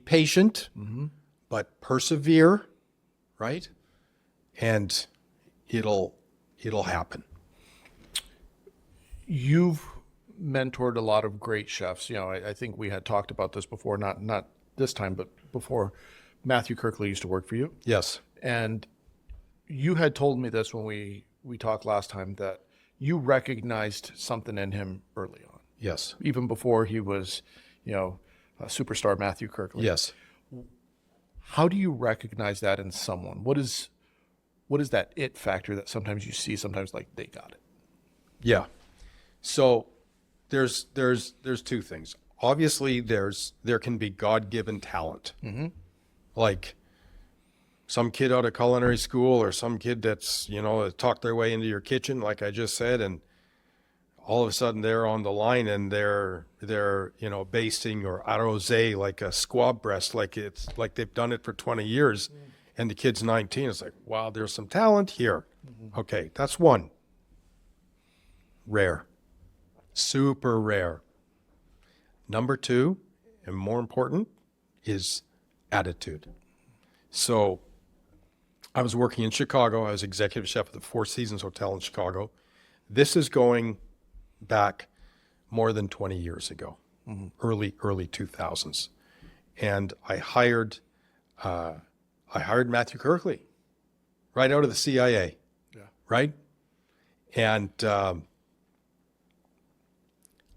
patient, mm-hmm. but persevere, right? And it'll happen. You've mentored a lot of great chefs. I think we had talked about this before, not this time, but before, Matthew Kirkley used to work for you. Yes. And you had told me this when we talked last time, that you recognized something in him early on, Yes. even before he was, a superstar Matthew Kirkley. Yes. How do you recognize that in someone? What is that it factor that sometimes you see, sometimes like they got it? Yeah. So there's two things. Obviously, there can be God-given talent. Mm-hmm. Like some kid out of culinary school, or some kid that's, talked their way into your kitchen, like I just said, and all of a sudden they're on the line and they're basting or arrosé like a squab breast, like it's like they've done it for 20 years. And the kid's 19. It's like, wow, there's some talent here. Mm-hmm. Okay, that's one. Rare. Super rare. Number two, and more important, is attitude. So I was working in Chicago. I was executive chef at the Four Seasons Hotel in Chicago. This is going back more than 20 years ago, mm-hmm. early 2000s. And I hired Matthew Kirkley right out of the CIA, right? And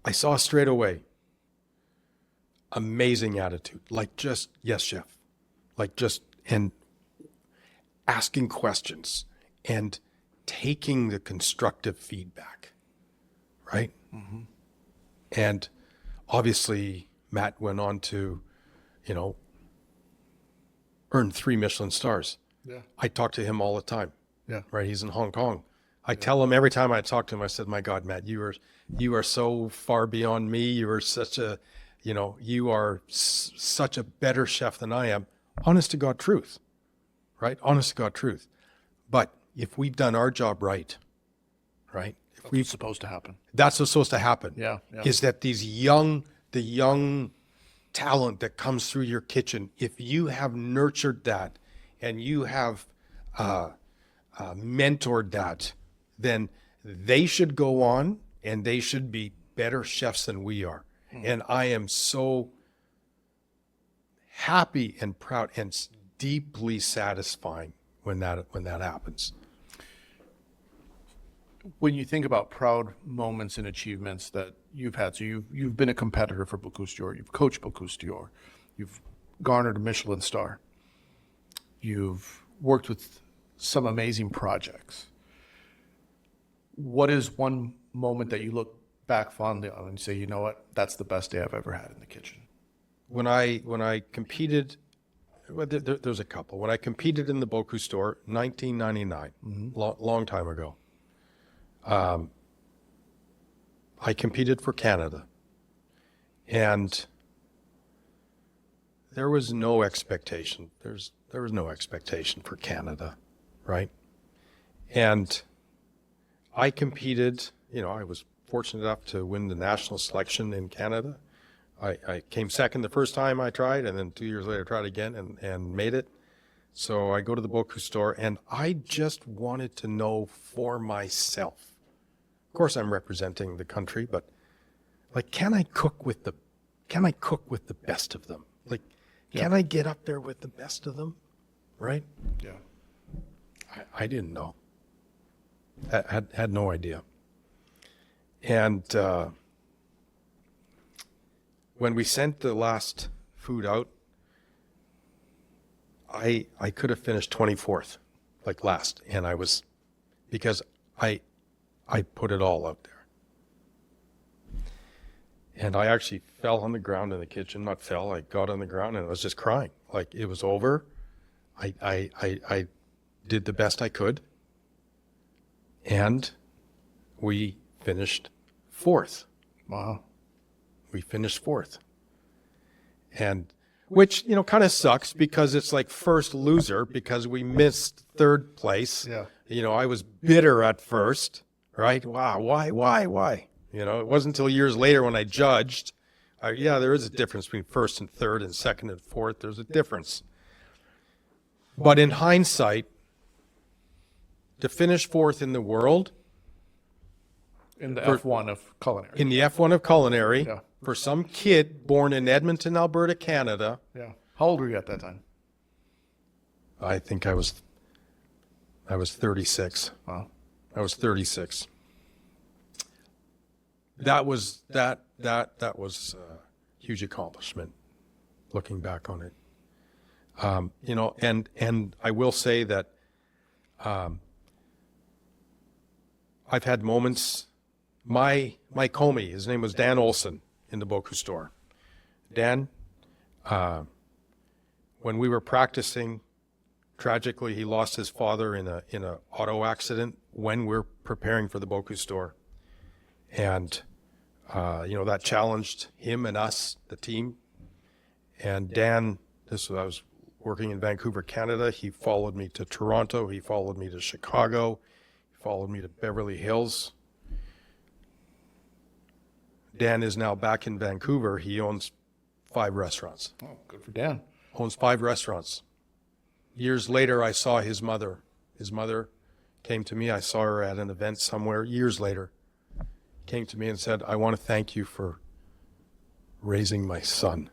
I saw straight away amazing attitude, like just, yes, chef, like just, and asking questions and taking the constructive feedback, right? Mm-hmm. And obviously Matt went on to, earn 3 Michelin stars. Yeah. I talk to him all the time. Yeah. Right. He's in Hong Kong. I tell him every time I talk to him, I said, my God, Matt, you are so far beyond me. You are such a, such a better chef than I am. Honest to God truth, right? Honest to God truth. But if we've done our job right, If we're supposed to happen. That's what's supposed to happen. Yeah. Is that the young talent that comes through your kitchen, if you have nurtured that and you have mentored that, then they should go on and they should be better chefs than we are. And I am so happy and proud and deeply satisfying when that happens. When you think about proud moments and achievements that you've had, so you've been a competitor for Bocuse d'Or, you've coached Bocuse d'Or, you've garnered a Michelin star, you've worked with some amazing projects. What is one moment that you look back fondly on and say, you know what, that's the best day I've ever had in the kitchen? When I competed, well, there's a couple. When I competed in the Bocuse d'Or, 1999, mm-hmm. long time ago. I competed for Canada, and there was no expectation. There was no expectation for Canada, right? And I competed, I was fortunate enough to win the national selection in Canada. I came second the first time I tried, and then 2 years later I tried again and made it. So I go to the Bocuse d'Or, and I just wanted to know for myself. Of course, I'm representing the country, but like, can I cook with the best of them? Like, can I get up there with the best of them? Right? Yeah. I didn't know. I had no idea. And when we sent the last food out, I could have finished 24th, like last, and because I put it all out there. And I actually fell on the ground in the kitchen, I got on the ground and I was just crying. Like, it was over. I did the best I could. And we finished 4th. Wow. We finished 4th. And which, kind of sucks because it's like first loser because we missed 3rd place. Yeah. I was bitter at first, right? Wow, why? It wasn't until years later when I judged. There is a difference between 1st and 3rd and 2nd and 4th. There's a difference. But in hindsight, to finish 4th in the world, In the F1 of culinary. in the F1 of Culinary Yeah. for some kid born in Edmonton, Alberta, Canada. Yeah. How old were you at that time? I think I was 36. Wow. I was 36. That was a huge accomplishment, looking back on it. You know, and I will say that I've had moments. My commis, his name was Dan Olson in the Bocuse store. Dan, when we were practicing, tragically he lost his father in a auto accident when we're preparing for the Bocuse store, and you know, that challenged him and us, the team. And Dan, I was working in Vancouver, Canada. He followed me to Toronto. He followed me to Chicago. He followed me to Beverly Hills. Dan is now back in Vancouver. He owns 5 restaurants. Oh, good for Dan. Owns 5 restaurants. Years later, I saw his mother. His mother came to me. I saw her at an event somewhere years later. Came to me and said, "I want to thank you for raising my son."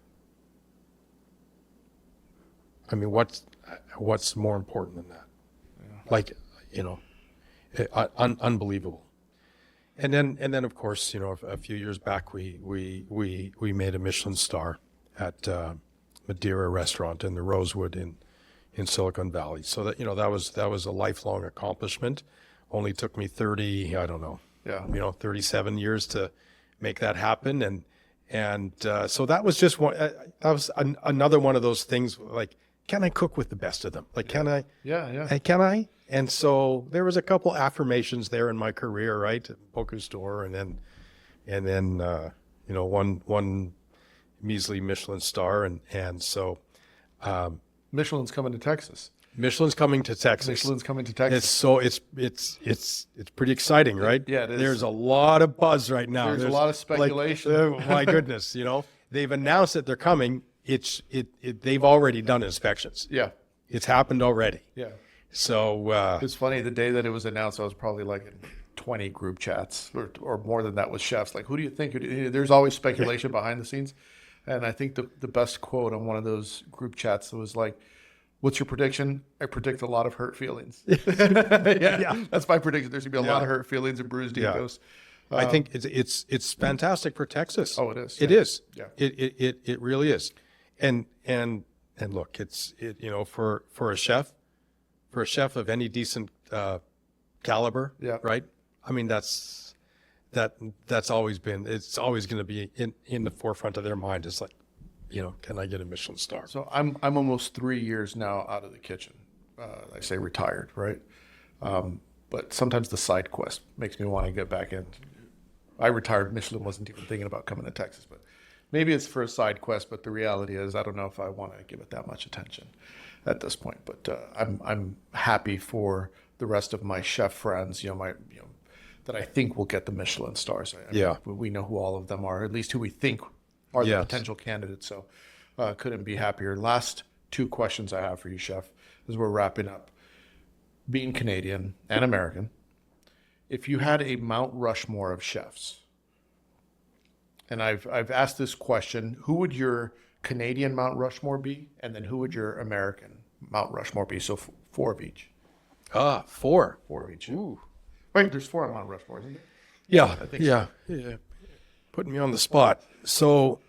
I mean, what's more important than that? Yeah. Like, you know, unbelievable. And then of course, you know, a few years back, we made a Michelin star at Madeira restaurant in the Rosewood in Silicon Valley. So that, you know, that was a lifelong accomplishment. Only took me 37 years to make that happen. And so that was just one. That was another one of those things. Like, can I cook with the best of them? Like, can I? Yeah. Can I? And so there was a couple affirmations there in my career, right? Bocuse d'Or, and then you know, one measly Michelin star, and so Michelin's coming to Texas. Michelin's coming to Texas. Michelin's coming to Texas. It's pretty exciting, right? Yeah, it is. There's a lot of buzz right now. There's a lot of speculation. Like, my goodness, you know, they've announced that they're coming. They've already done inspections. Yeah. It's happened already. Yeah. So it's funny, the day that it was announced, I was probably like in 20 group chats or more than that with chefs. Like, who do you think? There's always speculation behind the scenes. And I think the best quote on one of those group chats was like, "What's your prediction?" "I predict a lot of hurt feelings." Yeah. That's my prediction. There's gonna be a lot of hurt feelings and bruised egos. I think it's fantastic for Texas. Oh, it is. It is. Yeah. It really is. And look, you know, for a chef of any decent caliber, Yeah. right? I mean, that's always been, it's always going to be in the forefront of their mind. It's like, you know, can I get a Michelin star? So I'm almost 3 years now out of the kitchen. I say retired, right? But sometimes the side quest makes me want to get back in. I retired. Michelin wasn't even thinking about coming to Texas, but maybe it's for a side quest. But the reality is, I don't know if I want to give it that much attention at this point. But I'm happy for the rest of my chef friends. That I think will get the Michelin stars. I mean, we know who all of them are, at least who we think are the potential candidates. So couldn't be happier. Last 2 questions I have for you, Chef, as we're wrapping up. Being Canadian and American, if you had a Mount Rushmore of chefs, and I've asked this question, who would your Canadian Mount Rushmore be? And then who would your American Mount Rushmore be? So 4 of each. 4. 4 of each. Ooh. Wait, there's 4 on Mount Rushmore, isn't there? Yeah, I think yeah. Putting me on the spot. So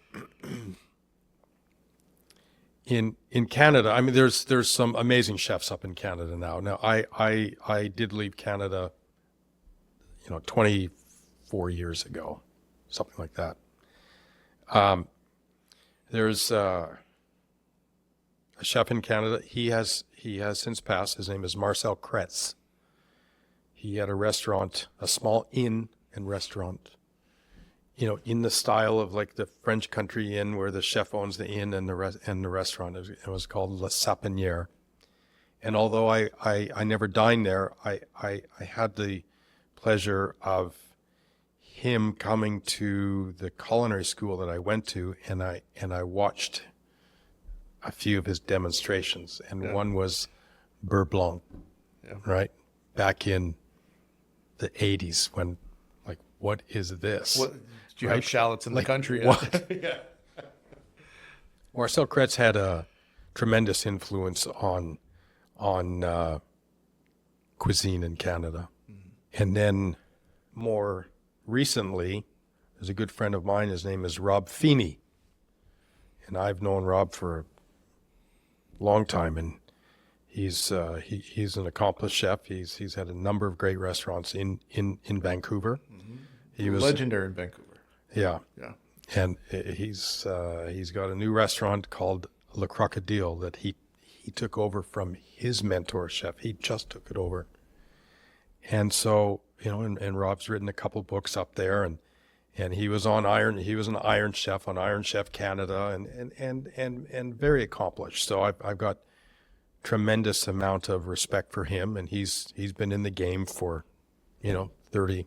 in Canada, I mean, there's some amazing chefs up in Canada now. Now, I did leave Canada, 24 years ago, something like that. There's a chef in Canada. He has since passed. His name is Marcel Kretz. He had a restaurant, a small inn and restaurant, in the style of like the French country inn where the chef owns the inn and the restaurant. It was called La Sapinière. And although I never dined there, I had the pleasure of him coming to the culinary school that I went to, and I watched a few of his demonstrations, and one was beurre blanc, right? Back in the 80s when, like, what is this? What, do you Right? have shallots in the country? What? Yeah. Marcel Kretz had a tremendous influence on cuisine in Canada. And then more recently, there's a good friend of mine, his name is Rob Feeney. And I've known Rob for a long time, and he's an accomplished chef. He's had a number of great restaurants in Vancouver. He was legendary in Vancouver. Yeah. Yeah. And he's got a new restaurant called Le Crocodile that he took over from his mentor chef. He just took it over. And so, and Rob's written a couple books up there, and he was an Iron Chef on Iron Chef Canada, and very accomplished. So I've got tremendous amount of respect for him, and he's been in the game for 30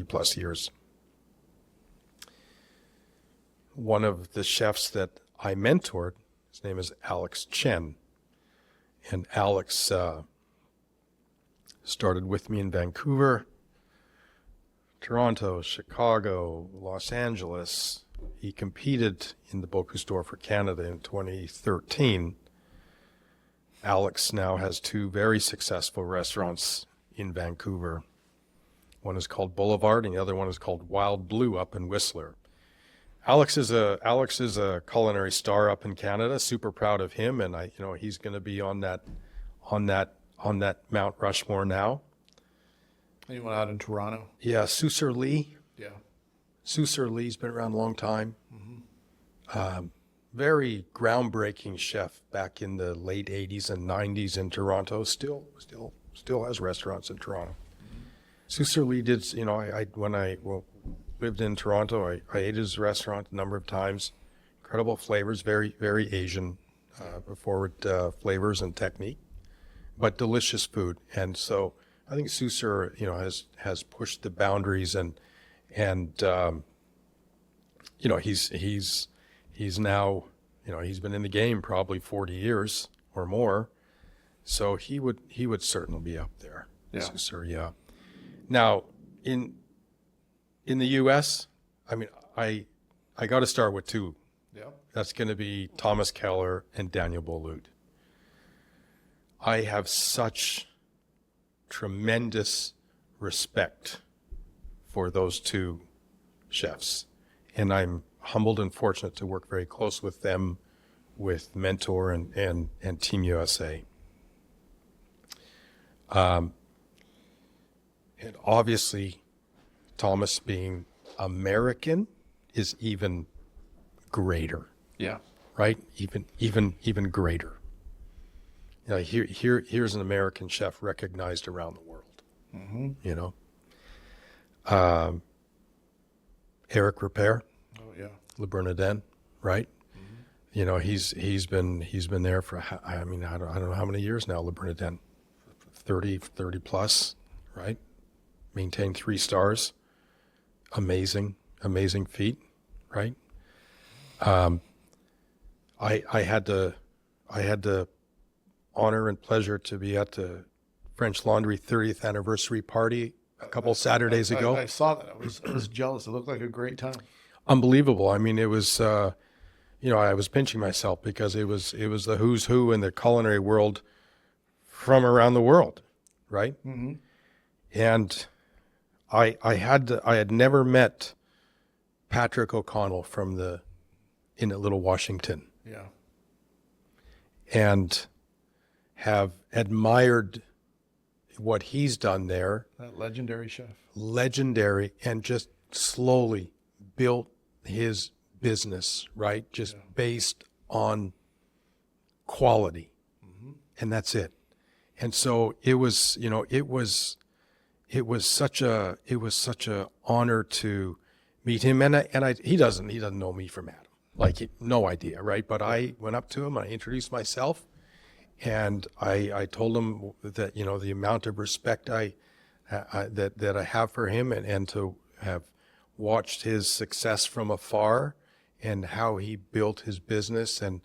plus years. One of the chefs that I mentored, his name is Alex Chen, and Alex started with me in Vancouver, Toronto, Chicago, Los Angeles. He competed in the Bocuse Store for Canada in 2013. Alex now has two very successful restaurants in Vancouver. One is called Boulevard, and the other one is called Wild Blue up in Whistler. Alex is a culinary star up in Canada. Super proud of him, and he's going to be on that Mount Rushmore now. Anyone out in Toronto? Yeah, Susur Lee. Yeah. Susur Lee's been around a long time. Very groundbreaking chef back in the late 80s and 90s in Toronto. Still has restaurants in Toronto. Susur Lee did, when I lived in Toronto, I ate his restaurant a number of times. Incredible flavors, very, very Asian forward flavors and technique, but delicious food. And so I think Susur, has pushed the boundaries, and he's now, he's been in the game probably 40 years or more. So he would certainly be up there. Yeah. Susur, yeah. Now in the U.S., I got to start with two. Yeah. That's going to be Thomas Keller and Daniel Boulud. I have such tremendous respect for those two chefs, and I'm humbled and fortunate to work very close with them, with Mentor and Team USA. And obviously, Thomas being American is even greater. Yeah. Right? Even greater. Here's an American chef recognized around the world. Eric Ripert, Oh yeah. Le Bernardin, right? He's been there for I don't know how many years now. Le Bernardin, 30 plus, right? Maintained 3 stars. Amazing feat, right? I had the honor and pleasure to be at the French Laundry 30th anniversary party a couple Saturdays ago. I saw that. I was jealous. It looked like a great time. Unbelievable. It was, I was pinching myself because it was the who's who in the culinary world from around the world, right? Mm-hmm. And I had never met Patrick O'Connell in Little Washington, Yeah. and have admired what he's done there. That legendary chef. Legendary, and just slowly built his business, right? Just based on quality. And that's it. And so it was such a honor to meet him. And he doesn't know me from Adam, no idea, right? But I went up to him, I introduced myself, and I told him that, the amount of respect that I have for him, and to have watched his success from afar, and how he built his business, and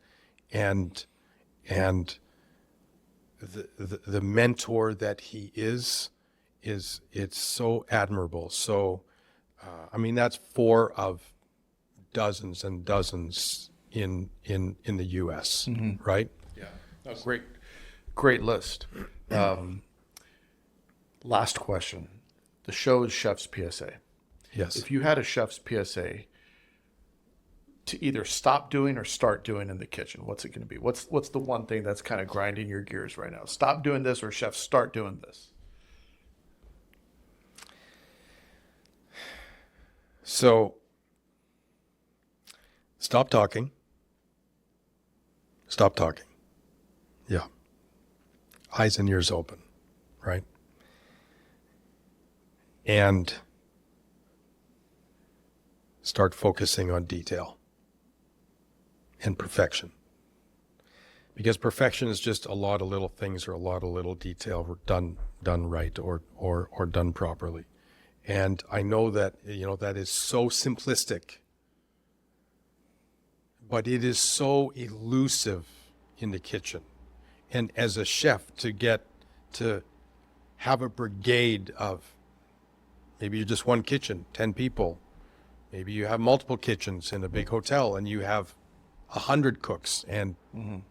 the mentor that he is it's so admirable. So I mean, that's 4 of dozens and dozens in the U.S., right? Yeah, that's great list. Last question. The show is Chef's PSA. Yes. If you had a chef's PSA to either stop doing or start doing in the kitchen, what's it going to be? What's the one thing that's kind of grinding your gears right now? Stop doing this, or chef, start doing this. So stop talking. Stop talking. Yeah. Eyes and ears open, right? And start focusing on detail and perfection. Because perfection is just a lot of little things or a lot of little detail done right or done properly. And I know that, that is so simplistic, but it is so elusive in the kitchen. And as a chef, to have a brigade of, maybe you're just one kitchen, 10 people. Maybe you have multiple kitchens in a big hotel and you have 100 cooks and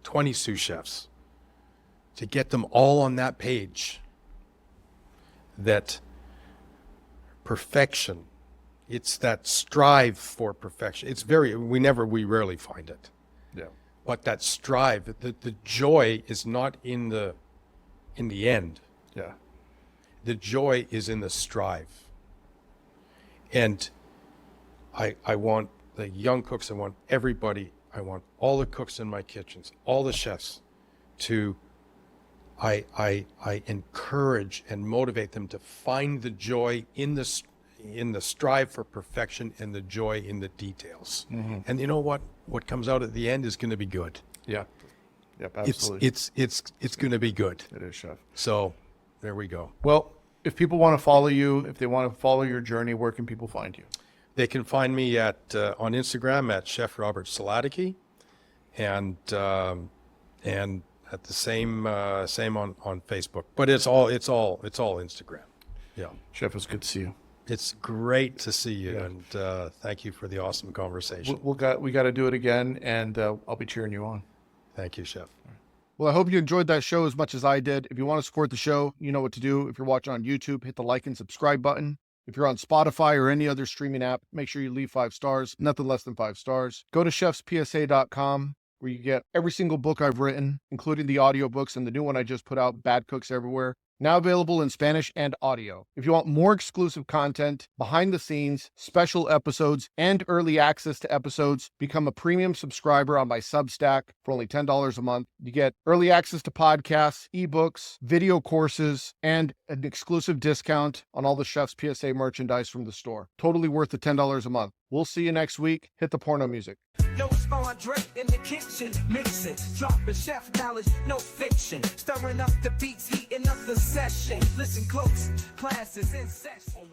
20 sous chefs. To get them all on that page, that perfection, it's that strive for perfection. We rarely find it. Yeah. But that strive, the joy is not in the end. Yeah. The joy is in the strive. And I want the young cooks, I want everybody, I want all the cooks in my kitchens, all the chefs I encourage and motivate them to find the joy in the strive for perfection and the joy in the details. And you know what? What comes out at the end is going to be good. Yeah. Yep, absolutely. It's going to be good. It is, chef. So there we go. Well, if people want to follow you, if they want to follow your journey, where can people find you? They can find me on Instagram at Chef Robert Sulatycky, and at the same on Facebook. But it's all Instagram. Yeah. Chef, it's good to see you. It's great to see you, and thank you for the awesome conversation. We got to do it again, and I'll be cheering you on. Thank you, Chef. Well, I hope you enjoyed that show as much as I did. If you want to support the show, you know what to do. If you're watching on YouTube, hit the like and subscribe button. If you're on Spotify or any other streaming app, make sure you leave 5 stars, nothing less than 5 stars. Go to chefspsa.com, where you get every single book I've written, including the audiobooks and the new one I just put out, Bad Cooks Everywhere. Now available in Spanish and audio. If you want more exclusive content, behind the scenes, special episodes, and early access to episodes, become a premium subscriber on my Substack for only $10 a month. You get early access to podcasts, ebooks, video courses, and an exclusive discount on all the Chef's PSA merchandise from the store. Totally worth the $10 a month. We'll see you next week. Hit the porno music. No, it's André in the kitchen, mixing, dropping chef knowledge, no fiction, stirring up the beats, heating up the session. Listen close, classes in session.